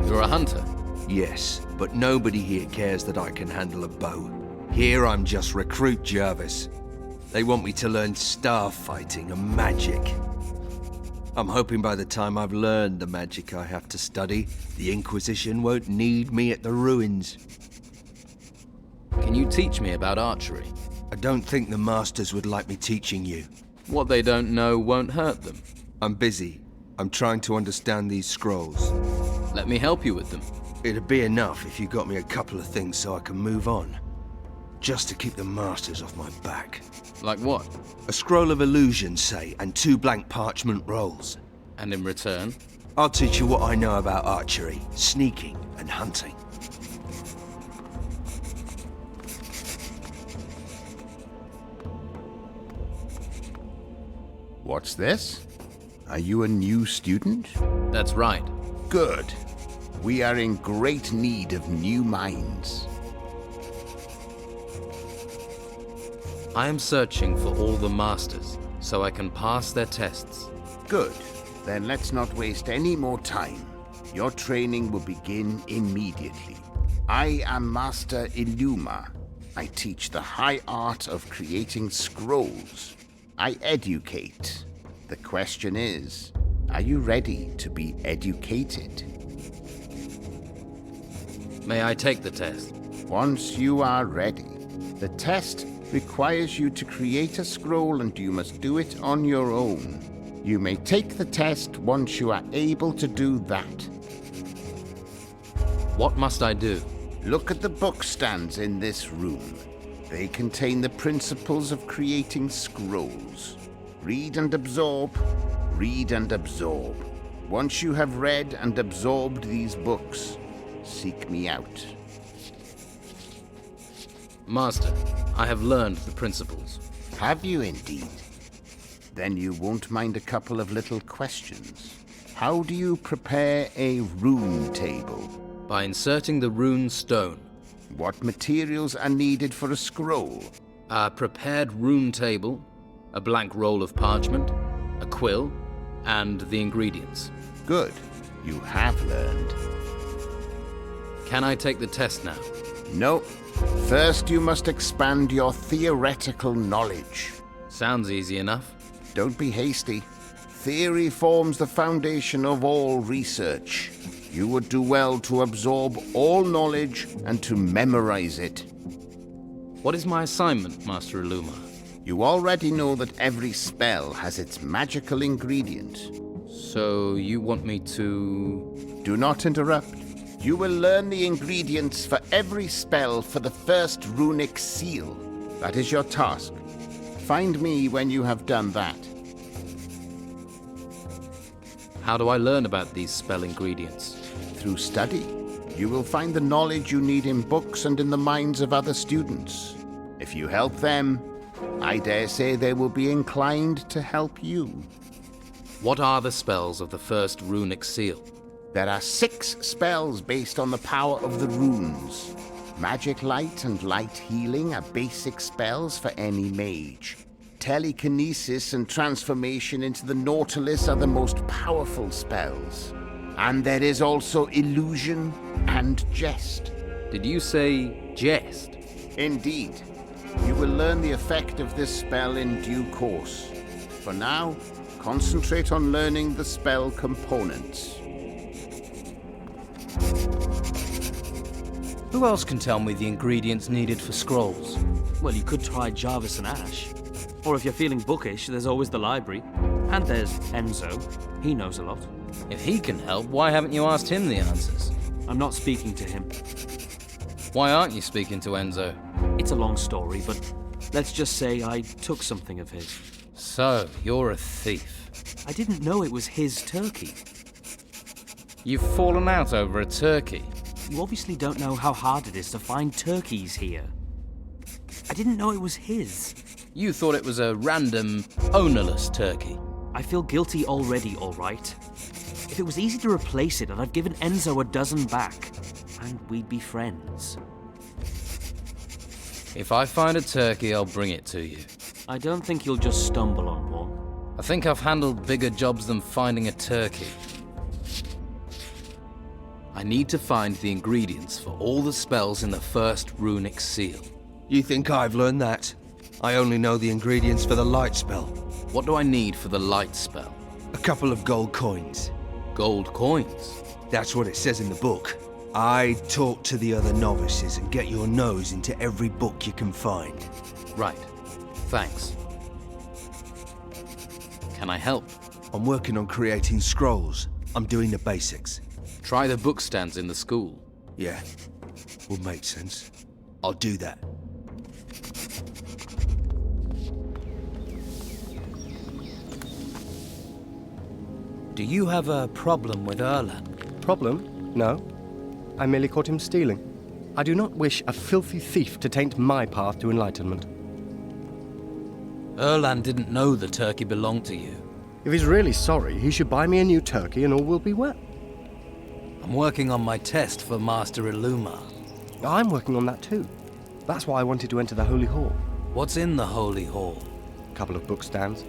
You're a hunter? Yes, but nobody here cares that I can handle a bow. Here I'm just Recruit Jarvis. They want me to learn star fighting and magic. I'm hoping by the time I've learned the magic I have to study, the Inquisition won't need me at the ruins. Can you teach me about archery? I don't think the Masters would like me teaching you. What they don't know won't hurt them. I'm busy. I'm trying to understand these scrolls. Let me help you with them. It'd be enough if you got me a couple of things so I can move on. Just to keep the Masters off my back. Like what? A scroll of illusion, say, and 2 blank parchment rolls. And in return? I'll teach you what I know about archery, sneaking, and hunting. What's this? Are you a new student? That's right. Good. We are in great need of new minds. I am searching for all the Masters, so I can pass their tests. Good. Then let's not waste any more time. Your training will begin immediately. I am Master Illuma. I teach the high art of creating scrolls. I educate. The question is, Are you ready to be educated? May I take the test? Once you are ready, the test requires you to create a scroll and you must do it on your own. You may take the test once you are able to do that. What must I do? Look at the book stands in this room. They contain the principles of creating scrolls. Read and absorb, read and absorb. Once you have read and absorbed these books, seek me out. Master, I have learned the principles. Have you indeed? Then you won't mind a couple of little questions. How do you prepare a rune table? By inserting the rune stone. What materials are needed for a scroll? A prepared rune table, a blank roll of parchment, a quill, and the ingredients. Good. You have learned. Can I take the test now? No. First, you must expand your theoretical knowledge. Sounds easy enough. Don't be hasty. Theory forms the foundation of all research. You would do well to absorb all knowledge and to memorize it. What is my assignment, Master Illuma? You already know that every spell has its magical ingredient. So you want me to... Do not interrupt. You will learn the ingredients for every spell for the first runic seal. That is your task. Find me when you have done that. How do I learn about these spell ingredients? Through study. You will find the knowledge you need in books and in the minds of other students. If you help them, I dare say they will be inclined to help you. What are the spells of the first runic seal? There are 6 spells based on the power of the runes. Magic Light and Light Healing are basic spells for any mage. Telekinesis and Transformation into the Nautilus are the most powerful spells. And there is also Illusion and Jest. Did you say jest? Indeed. You will learn the effect of this spell in due course. For now, concentrate on learning the spell components. Who else can tell me the ingredients needed for scrolls? Well, you could try Jarvis and Ash. Or if you're feeling bookish, there's always the library. And there's Enzo. He knows a lot. If he can help, why haven't you asked him the answers? I'm not speaking to him. Why aren't you speaking to Enzo? It's a long story, but let's just say I took something of his. So, you're a thief. I didn't know it was his turkey. You've fallen out over a turkey. You obviously don't know how hard it is to find turkeys here. I didn't know it was his. You thought it was a random, ownerless turkey. I feel guilty already, all right. If it was easy to replace it, I'd have given Enzo a dozen back, and we'd be friends. If I find a turkey, I'll bring it to you. I don't think you'll just stumble on one. I think I've handled bigger jobs than finding a turkey. I need to find the ingredients for all the spells in the first runic seal. You think I've learned that? I only know the ingredients for the light spell. What do I need for the light spell? A couple of gold coins. Gold coins? That's what it says in the book. I talk to the other novices and get your nose into every book you can find. Right. Thanks. Can I help? I'm working on creating scrolls. I'm doing the basics. Try the book stands in the school. Yeah, will make sense. I'll do that. Do you have a problem with Erland? Problem? No. I merely caught him stealing. I do not wish a filthy thief to taint my path to enlightenment. Erland didn't know the turkey belonged to you. If he's really sorry, he should buy me a new turkey and all will be well. I'm working on my test for Master Illuma. I'm working on that too. That's why I wanted to enter the Holy Hall. What's in the Holy Hall? A couple of book stands.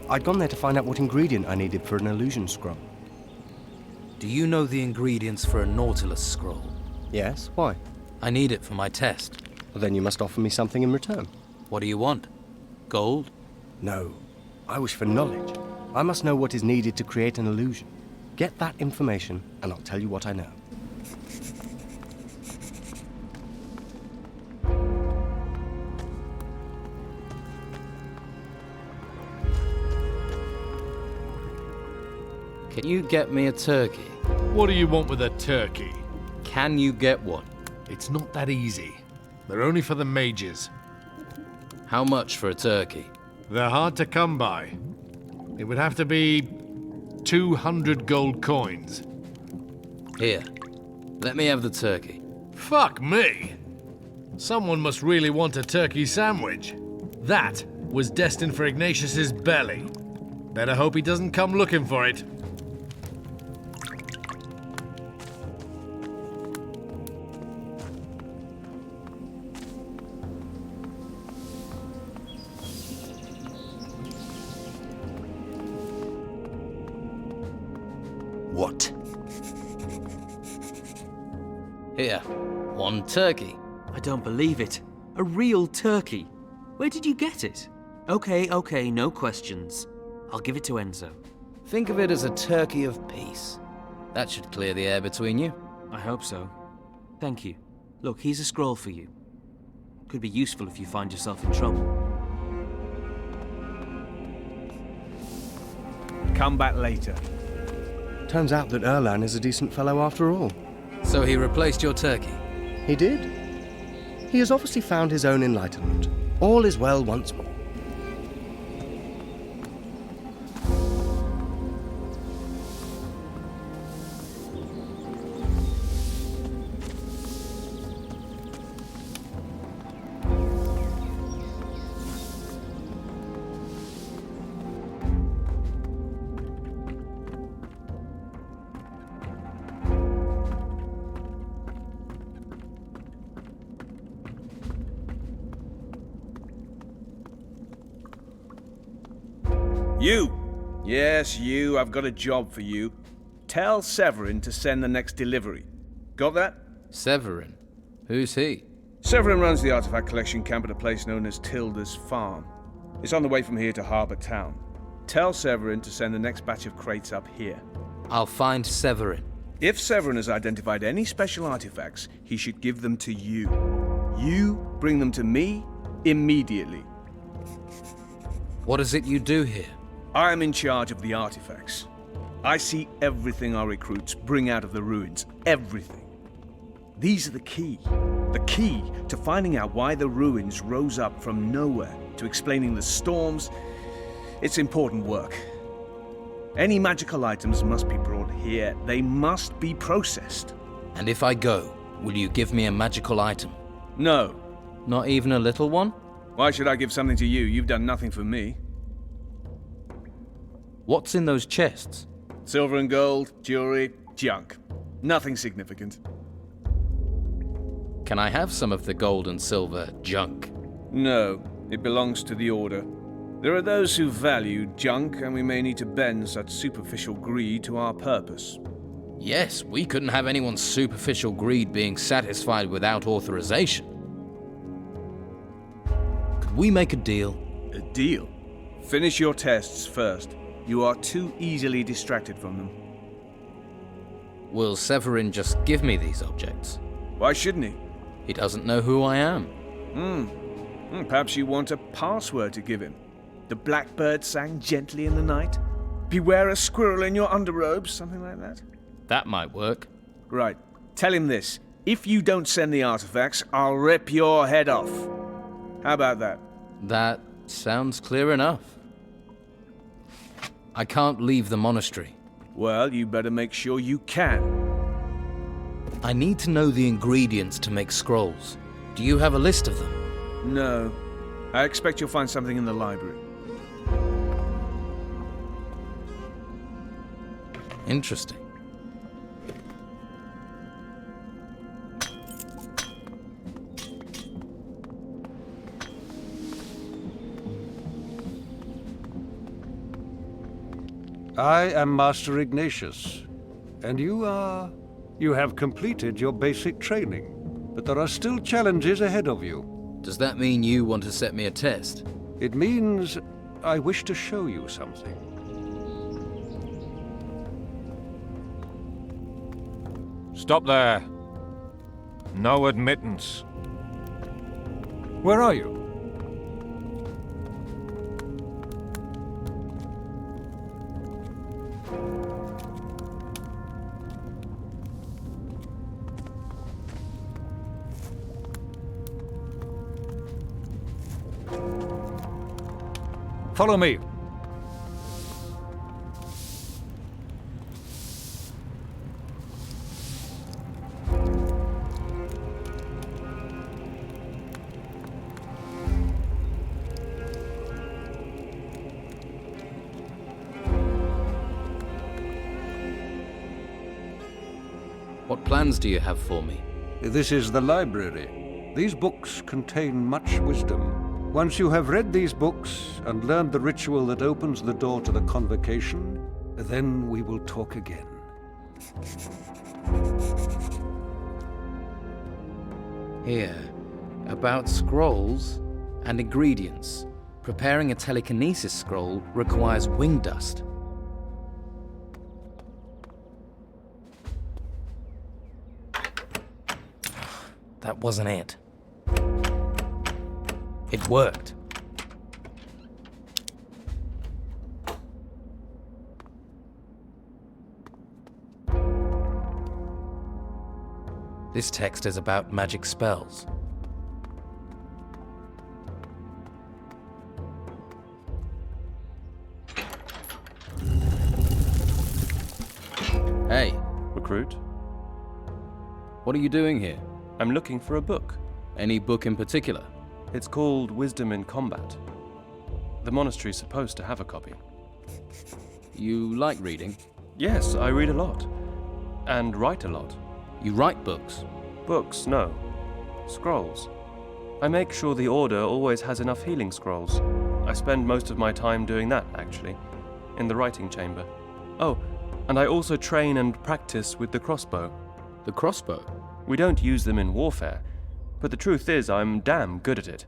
I'd gone there to find out what ingredient I needed for an illusion scroll. Do you know the ingredients for a Nautilus Scroll? Yes, why? I need it for my test. Well, then you must offer me something in return. What do you want? Gold? No. I wish for knowledge. I must know what is needed to create an illusion. Get that information, and I'll tell you what I know. Can you get me a turkey? What do you want with a turkey? Can you get one? It's not that easy. They're only for the mages. How much for a turkey? They're hard to come by. It would have to be 200 gold coins. Here, let me have the turkey. Fuck me! Someone must really want a turkey sandwich. That was destined for Ignatius's belly. Better hope he doesn't come looking for it. What? Here, one turkey. I don't believe it. A real turkey. Where did you get it? Okay, no questions. I'll give it to Enzo. Think of it as a turkey of peace. That should clear the air between you. I hope so. Thank you. Look, here's a scroll for you. Could be useful if you find yourself in trouble. Come back later. Turns out that Erlan is a decent fellow after all. So he replaced your turkey? He did. He has obviously found his own enlightenment. All is well once more. You! Yes, you. I've got a job for you. Tell Severin to send the next delivery. Got that? Severin? Who's he? Severin runs the artifact collection camp at a place known as Tilda's Farm. It's on the way from here to Harbour Town. Tell Severin to send the next batch of crates up here. I'll find Severin. If Severin has identified any special artifacts, he should give them to you. You bring them to me immediately. What is it you do here? I am in charge of the artifacts. I see everything our recruits bring out of the ruins. Everything. These are the key. The key to finding out why the ruins rose up from nowhere, to explaining the storms. It's important work. Any magical items must be brought here. They must be processed. And if I go, will you give me a magical item? No. Not even a little one? Why should I give something to you? You've done nothing for me. What's in those chests? Silver and gold, jewelry, junk. Nothing significant. Can I have some of the gold and silver junk? No, it belongs to the Order. There are those who value junk, and we may need to bend such superficial greed to our purpose. Yes, we couldn't have anyone's superficial greed being satisfied without authorization. Could we make a deal? A deal? Finish your tests first. You are too easily distracted from them. Will Severin just give me these objects? Why shouldn't he? He doesn't know who I am. Perhaps you want a password to give him. The blackbird sang gently in the night. Beware a squirrel in your underrobes, something like that. That might work. Right. Tell him this. If you don't send the artifacts, I'll rip your head off. How about that? That sounds clear enough. I can't leave the monastery. Well, you better make sure you can. I need to know the ingredients to make scrolls. Do you have a list of them? No. I expect you'll find something in the library. Interesting. I am Master Ignatius, and you have completed your basic training, but there are still challenges ahead of you. Does that mean you want to set me a test? It means I wish to show you something. Stop there. No admittance. Where are you? Follow me. What plans do you have for me? This is the library. These books contain much wisdom. Once you have read these books and learned the ritual that opens the door to the convocation, then we will talk again. Here, about scrolls and ingredients. Preparing a telekinesis scroll requires wing dust. That wasn't it. It worked. This text is about magic spells. Hey. Recruit? What are you doing here? I'm looking for a book. Any book in particular? It's called Wisdom in Combat. The monastery's supposed to have a copy. You like reading? Yes, I read a lot. And write a lot. You write books? Books, no. Scrolls. I make sure the Order always has enough healing scrolls. I spend most of my time doing that, actually. In the writing chamber. Oh, and I also train and practice with the crossbow. The crossbow? We don't use them in warfare, but the truth is I'm damn good at it,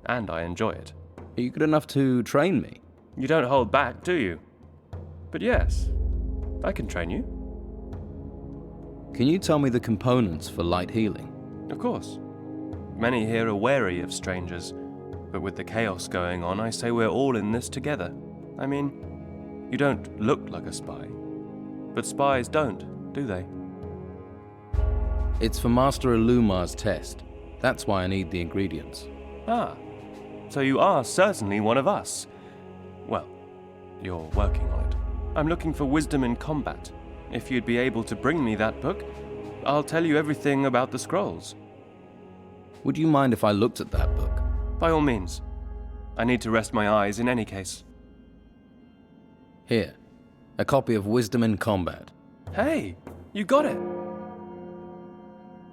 and I enjoy it. Are you good enough to train me? You don't hold back, do you? But yes, I can train you. Can you tell me the components for light healing? Of course. Many here are wary of strangers, but with the chaos going on, I say we're all in this together. I mean, you don't look like a spy, but spies don't, do they? It's for Master Illumar's test. That's why I need the ingredients. Ah, so you are certainly one of us. Well, you're working on it. I'm looking for wisdom in combat. If you'd be able to bring me that book, I'll tell you everything about the scrolls. Would you mind if I looked at that book? By all means. I need to rest my eyes in any case. Here, a copy of Wisdom in Combat. Hey, you got it!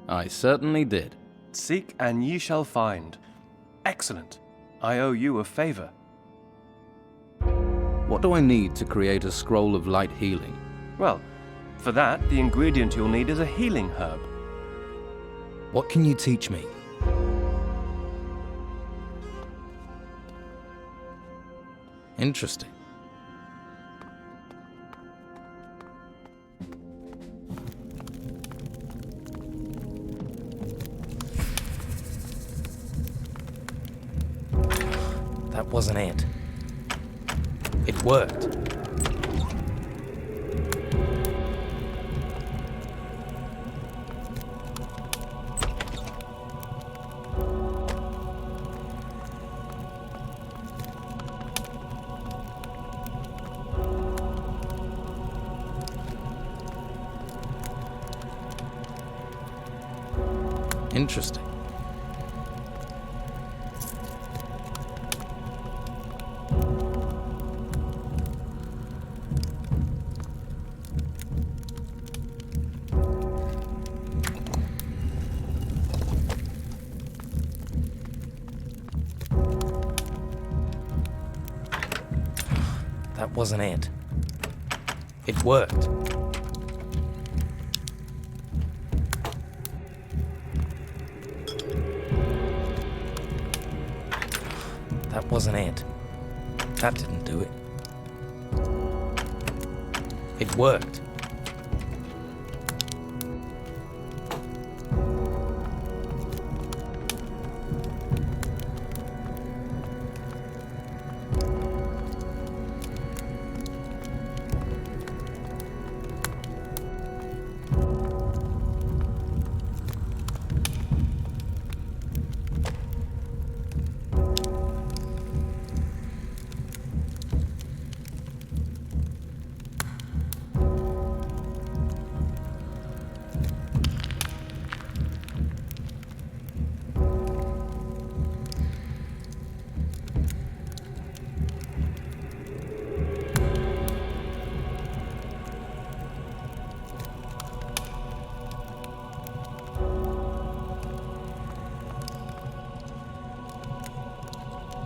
I certainly did. Seek and ye shall find. Excellent. I owe you a favor. What do I need to create a scroll of light healing? Well, for that, the ingredient you'll need is a healing herb. What can you teach me? Interesting. That wasn't it. It worked. Interesting. That wasn't it. It worked. That wasn't it. That didn't do it. It worked.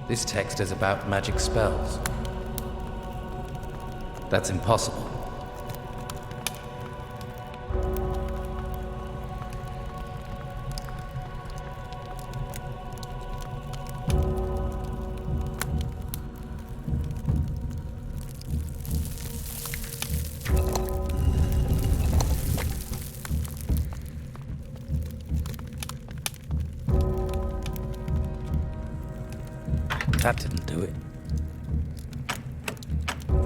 This text is about magic spells. That's impossible. That didn't do it.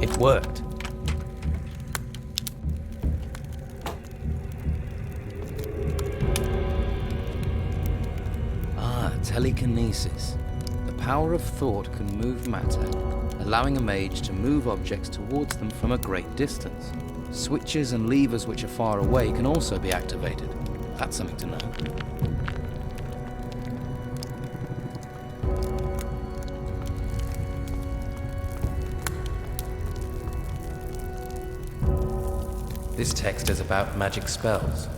It worked. Telekinesis. The power of thought can move matter, allowing a mage to move objects towards them from a great distance. Switches and levers which are far away can also be activated. That's something to know. This text is about magic spells.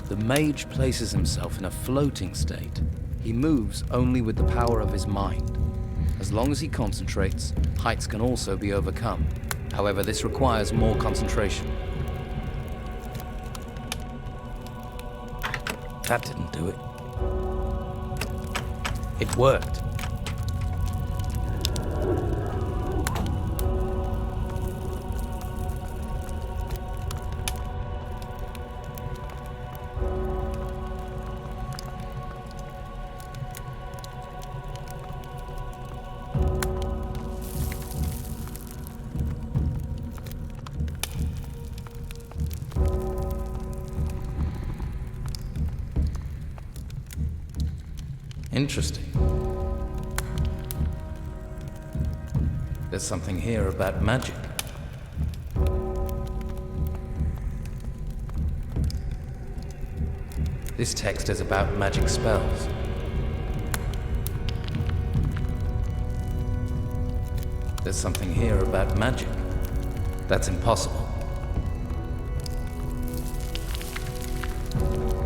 The mage places himself in a floating state. He moves only with the power of his mind. As long as he concentrates, heights can also be overcome. However, this requires more concentration. That didn't do it. It worked. Interesting. There's something here about magic. This text is about magic spells. There's something here about magic. That's impossible.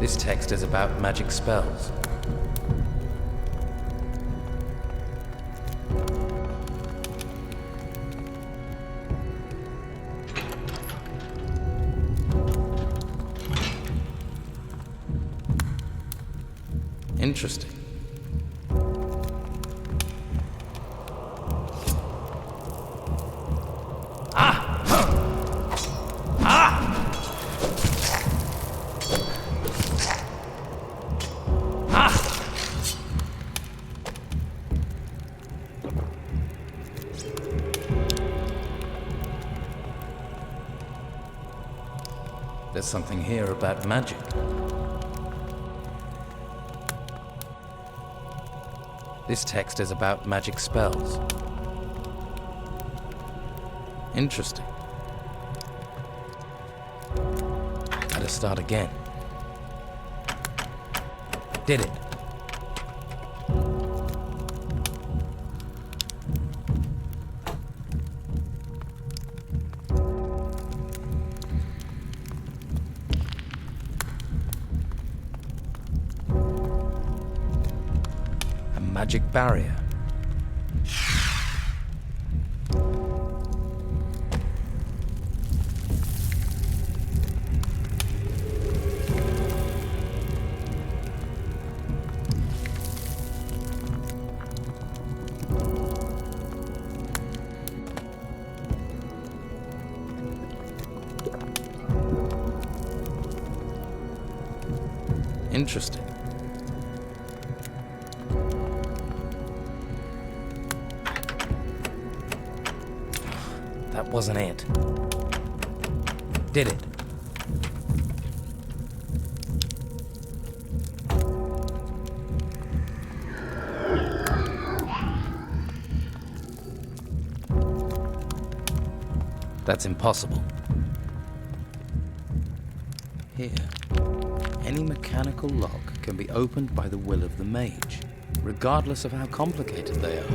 This text is about magic spells. Interesting. There's something here about magic. This text is about magic spells. Interesting. Gotta start again. Did it. Magic barrier. Interesting. That wasn't it. Did it? That's impossible. Here, any mechanical lock can be opened by the will of the mage, regardless of how complicated they are.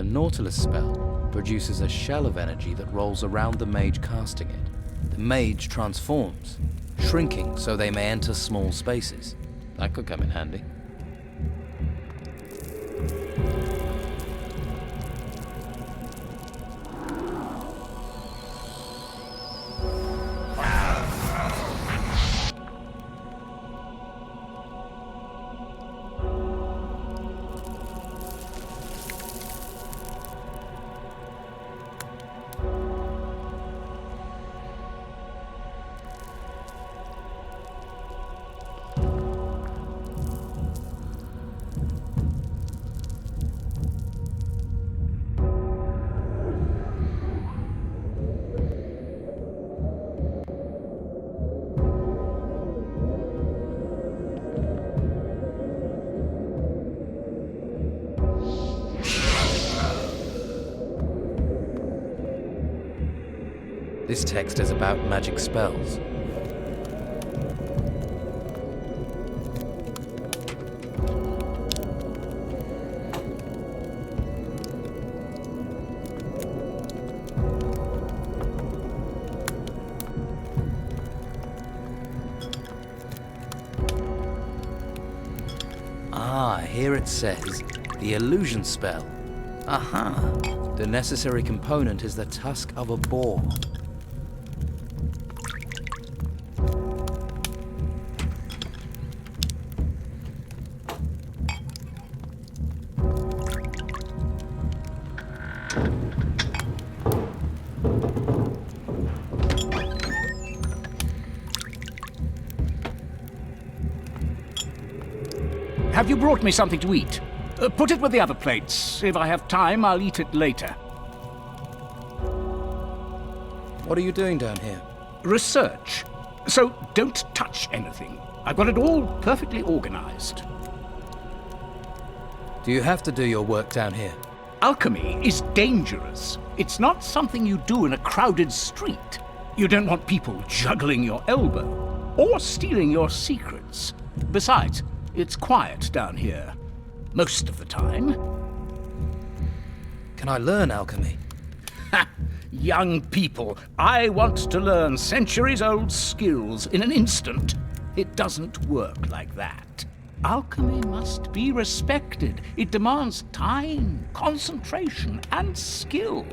Nautilus Spell produces a shell of energy that rolls around the mage casting it. The mage transforms, shrinking so they may enter small spaces. That could come in handy. This text is about magic spells. Ah, here it says, the illusion spell. Aha! The necessary component is the tusk of a boar. Have you brought me something to eat? Put it with the other plates. If I have time, I'll eat it later. What are you doing down here? Research. So don't touch anything. I've got it all perfectly organized. Do you have to do your work down here? Alchemy is dangerous. It's not something you do in a crowded street. You don't want people juggling your elbow or stealing your secrets. Besides, it's quiet down here. Most of the time. Can I learn alchemy? Ha! Young people, I want to learn centuries-old skills in an instant. It doesn't work like that. Alchemy must be respected. It demands time, concentration, and skill.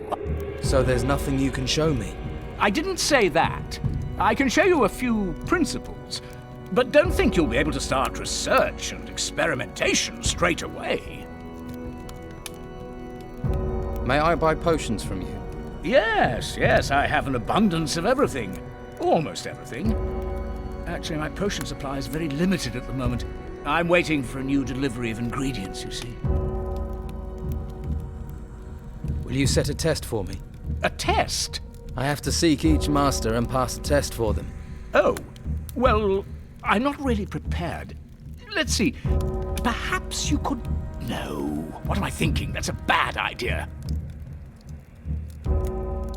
So there's nothing you can show me? I didn't say that. I can show you a few principles. But don't think you'll be able to start research and experimentation straight away. May I buy potions from you? Yes, I have an abundance of everything. Almost everything. Actually, my potion supply is very limited at the moment. I'm waiting for a new delivery of ingredients, you see. Will you set a test for me? A test? I have to seek each master and pass a test for them. Oh, well, I'm not really prepared. Let's see. Perhaps you could... No. What am I thinking? That's a bad idea.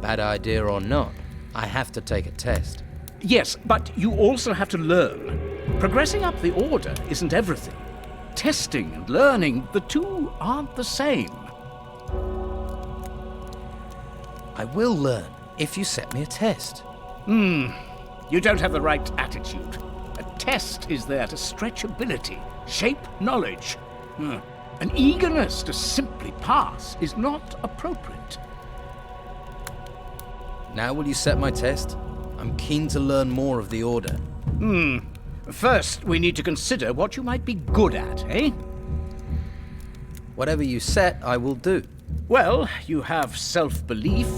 Bad idea or not, I have to take a test. Yes, but you also have to learn. Progressing up the order isn't everything. Testing and learning, the two aren't the same. I will learn if you set me a test. You don't have the right attitude. A test is there to stretch ability, shape knowledge. An eagerness to simply pass is not appropriate. Now will you set my test? I'm keen to learn more of the Order. First, we need to consider what you might be good at, eh? Whatever you set, I will do. Well, you have self-belief.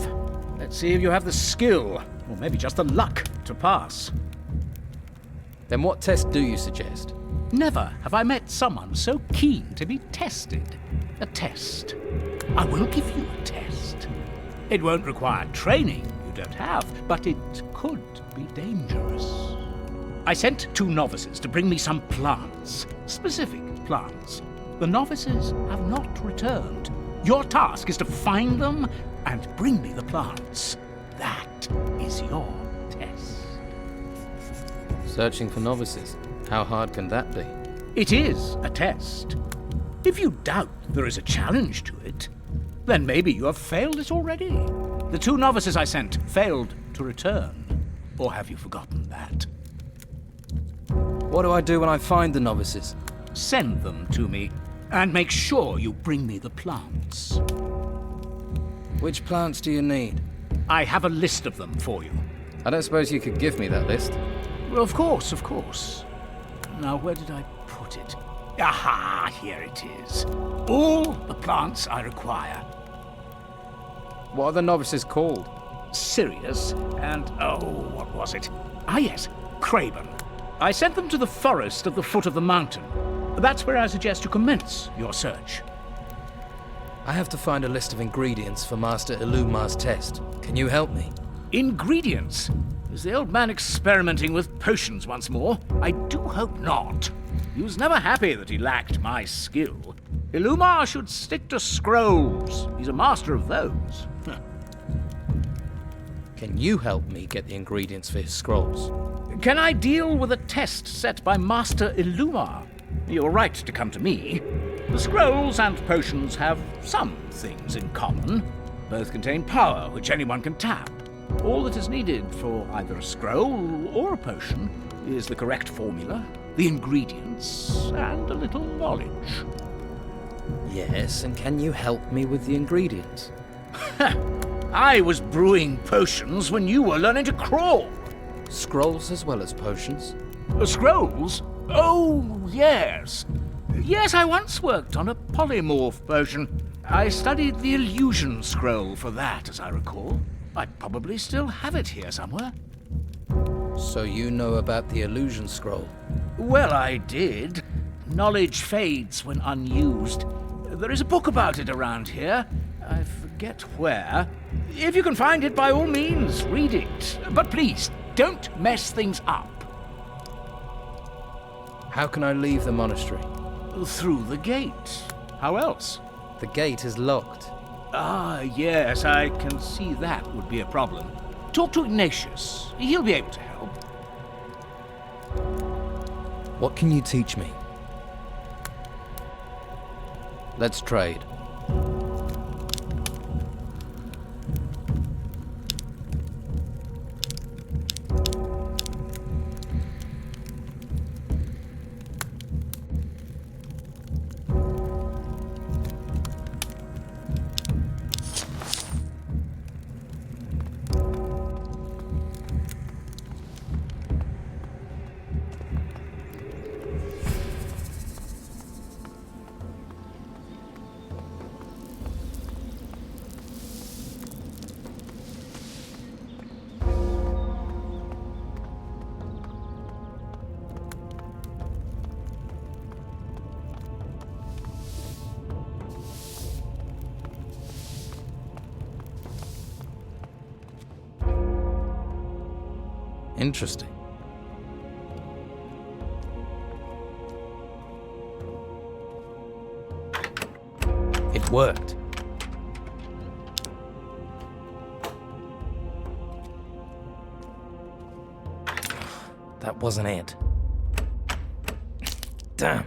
Let's see if you have the skill, or maybe just the luck, to pass. Then what test do you suggest? Never have I met someone so keen to be tested. A test. I will give you a test. It won't require training you don't have, but it could be dangerous. I sent 2 novices to bring me some plants. Specific plants. The novices have not returned. Your task is to find them and bring me the plants. That is your test. Searching for novices. How hard can that be? It is a test. If you doubt there is a challenge to it, Then maybe you have failed it already. The 2 novices I sent failed to return. Or have you forgotten that? What do I do when I find the novices? Send them to me, and make sure you bring me the plants. Which plants do you need? I have a list of them for you. I don't suppose you could give me that list? Well, of course, of course. Now, where did I put it? Aha, here it is. All the plants I require. What are the novices called? Sirius and, oh, what was it? Ah, yes, Craven. I sent them to the forest at the foot of the mountain. That's where I suggest you commence your search. I have to find a list of ingredients for Master Ilumar's test. Can you help me? Ingredients? Is the old man experimenting with potions once more? I do hope not. He was never happy that he lacked my skill. Ilumar should stick to scrolls. He's a master of those. Can you help me get the ingredients for his scrolls? Can I deal with a test set by Master Ilumar? You're right to come to me. The scrolls and potions have some things in common. Both contain power, which anyone can tap. All that is needed for either a scroll or a potion is the correct formula, the ingredients, and a little knowledge. Yes, and can you help me with the ingredients? I was brewing potions when you were learning to crawl. Scrolls as well as potions? Scrolls? Oh, yes. Yes, I once worked on a polymorph potion. I studied the illusion scroll for that, as I recall. I probably still have it here somewhere. So you know about the illusion scroll? Well, I did. Knowledge fades when unused. There is a book about it around here. I forget where. If you can find it, by all means, read it. But please, don't mess things up. How can I leave the monastery? Through the gate. How else? The gate is locked. Ah, yes, I can see that would be a problem. Talk to Ignatius. He'll be able to help. What can you teach me? Let's trade. Interesting. It worked. That wasn't it. Damn.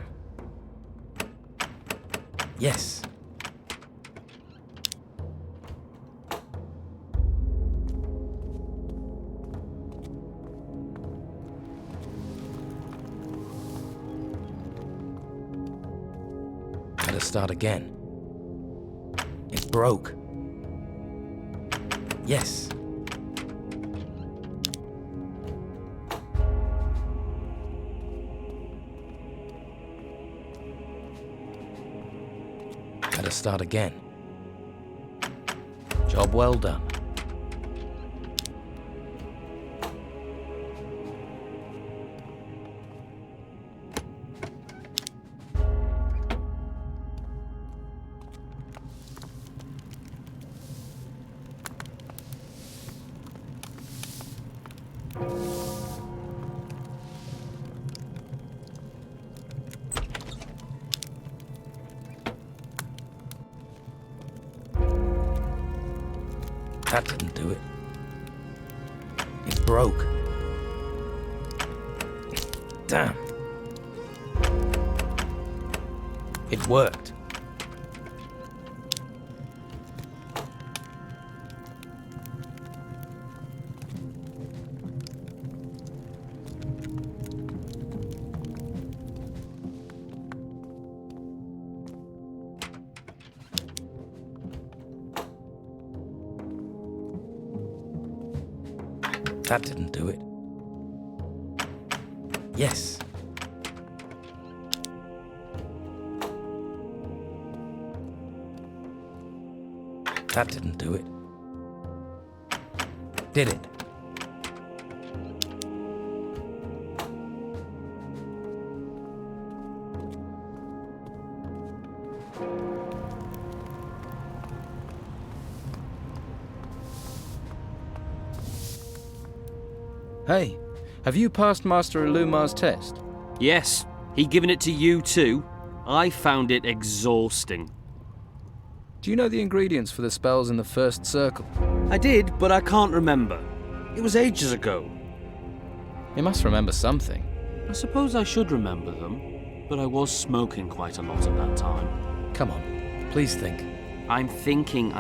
Yes. Gotta start again. It broke. Yes. Gotta start again. Job well done. That didn't do it. It broke. Damn. It worked. That didn't do it. Yes. That didn't do it. Did it? Hey, have you passed Master Ilumar's test? Yes. He given it to you too? I found it exhausting. Do you know the ingredients for the spells in the first circle? I did, but I can't remember. It was ages ago. You must remember something. I suppose I should remember them, but I was smoking quite a lot at that time. Come on, please think. I'm thinking.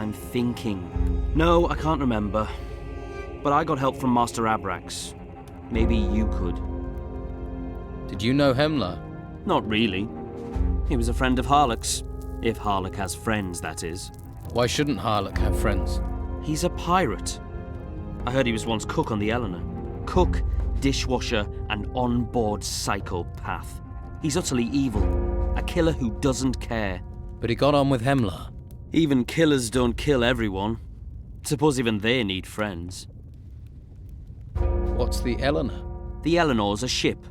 No, I can't remember. But I got help from Master Abrax. Maybe you could. Did you know Hemlar? Not really. He was a friend of Harlock's. If Harlock has friends, that is. Why shouldn't Harlock have friends? He's a pirate. I heard he was once cook on the Eleanor. Cook, dishwasher, and on-board psychopath. He's utterly evil. A killer who doesn't care. But he got on with Hemlar. Even killers don't kill everyone. Suppose even they need friends. What's the Eleanor? The Eleanor's a ship.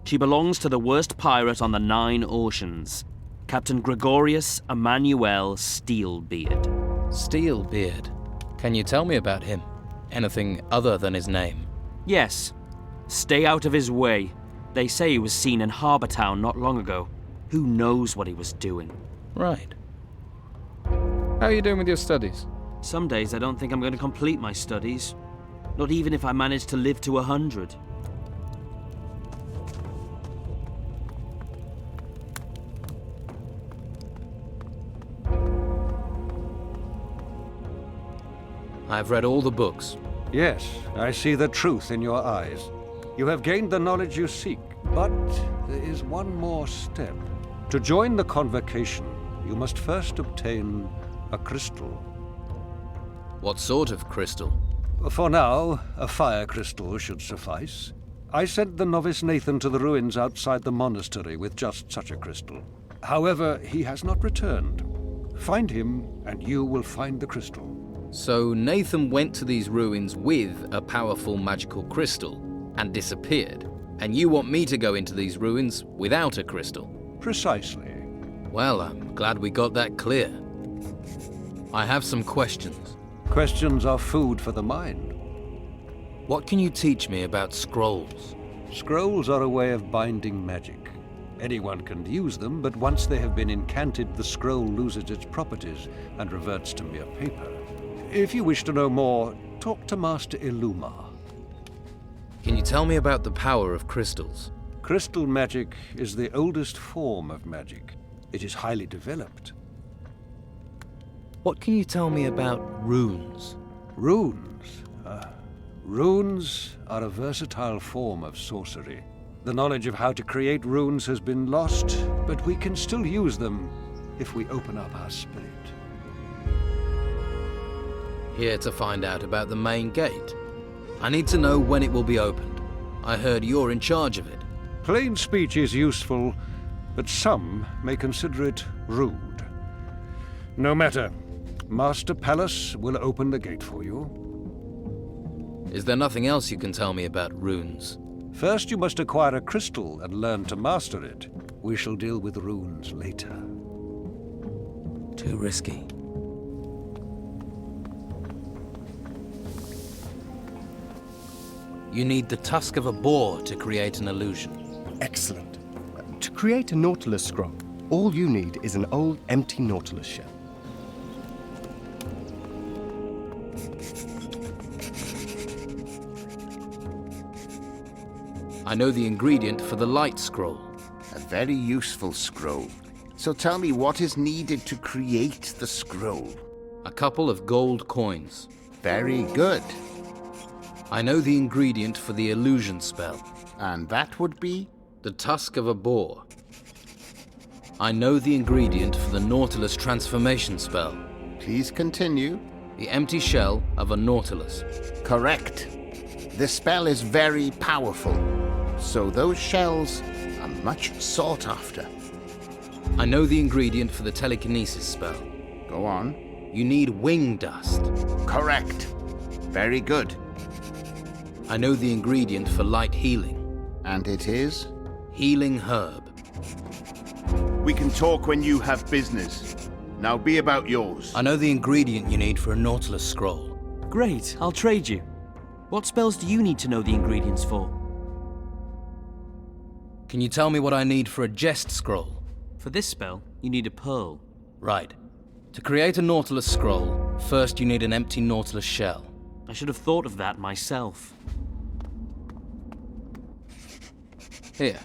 She belongs to the worst pirate on the 9 oceans. Captain Gregorius Emmanuel Steelbeard. Steelbeard? Can you tell me about him? Anything other than his name? Yes. Stay out of his way. They say he was seen in Harbour Town not long ago. Who knows what he was doing? Right. How are you doing with your studies? Some days I don't think I'm going to complete my studies. Not even if I manage to live to 100. I've read all the books. Yes, I see the truth in your eyes. You have gained the knowledge you seek, but there is one more step. To join the convocation, you must first obtain a crystal. What sort of crystal? For now, a fire crystal should suffice. I sent the novice Nathan to the ruins outside the monastery with just such a crystal. However, he has not returned. Find him, and you will find the crystal. So Nathan went to these ruins with a powerful magical crystal and disappeared. And you want me to go into these ruins without a crystal? Precisely. Well, I'm glad we got that clear. I have some questions. Questions are food for the mind. What can you teach me about scrolls? Scrolls are a way of binding magic. Anyone can use them, but once they have been incanted, the scroll loses its properties and reverts to mere paper. If you wish to know more, talk to Master Ilumar. Can you tell me about the power of crystals? Crystal magic is the oldest form of magic. It is highly developed. What can you tell me about runes? Runes? Runes are a versatile form of sorcery. The knowledge of how to create runes has been lost, but we can still use them if we open up our spirit. Here to find out about the main gate. I need to know when it will be opened. I heard you're in charge of it. Plain speech is useful, but some may consider it rude. No matter. Master Pallas will open the gate for you. Is there nothing else you can tell me about runes? First, you must acquire a crystal and learn to master it. We shall deal with runes later. Too risky. You need the tusk of a boar to create an illusion. Excellent. To create a Nautilus Scroll, all you need is an old, empty Nautilus shell. I know the ingredient for the light scroll. A very useful scroll. So tell me what is needed to create the scroll. A couple of gold coins. Very good. I know the ingredient for the illusion spell. And that would be? The tusk of a boar. I know the ingredient for the Nautilus transformation spell. Please continue. The empty shell of a nautilus. Correct. The spell is very powerful, so those shells are much sought after. I know the ingredient for the telekinesis spell. Go on. You need wing dust. Correct. Very good. I know the ingredient for light healing. And it is? Healing herb. We can talk when you have business. Now be about yours. I know the ingredient you need for a Nautilus Scroll. Great, I'll trade you. What spells do you need to know the ingredients for? Can you tell me what I need for a Jest Scroll? For this spell, you need a pearl. Right. To create a Nautilus Scroll, first you need an empty Nautilus shell. I should have thought of that myself. Here.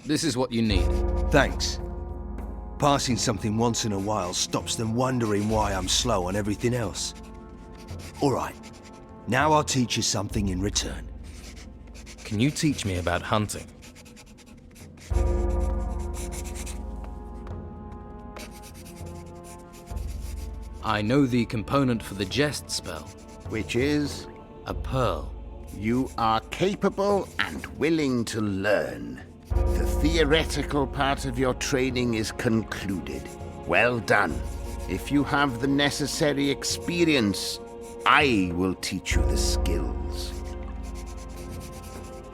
This is what you need. Thanks. Passing something once in a while stops them wondering why I'm slow on everything else. All right. Now I'll teach you something in return. Can you teach me about hunting? I know the component for the Jest spell. Which is? A pearl. You are capable and willing to learn. The theoretical part of your training is concluded. Well done. If you have the necessary experience, I will teach you the skills.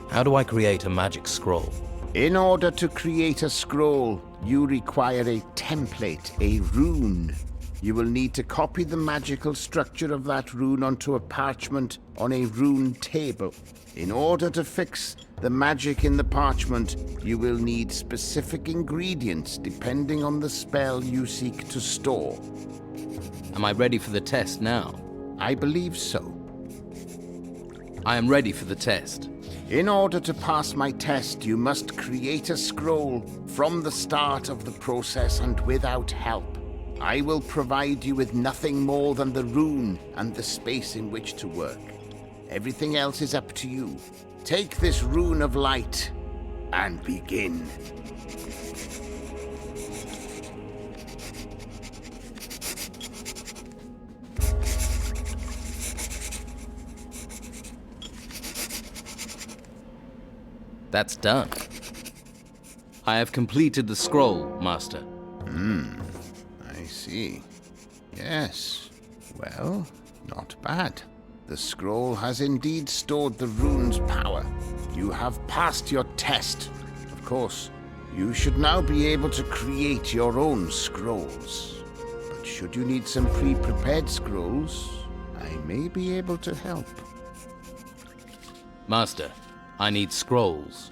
How do I create a magic scroll? In order to create a scroll, you require a template, a rune. You will need to copy the magical structure of that rune onto a parchment on a rune table. In order to fix the magic in the parchment, you will need specific ingredients depending on the spell you seek to store. Am I ready for the test now? I believe so. I am ready for the test. In order to pass my test, you must create a scroll from the start of the process and without help. I will provide you with nothing more than the rune and the space in which to work. Everything else is up to you. Take this rune of light and begin. That's done. I have completed the scroll, Master. I see. Yes. Well, not bad. The scroll has indeed stored the rune's power. You have passed your test. Of course, you should now be able to create your own scrolls. But should you need some pre-prepared scrolls, I may be able to help. Master, I need scrolls.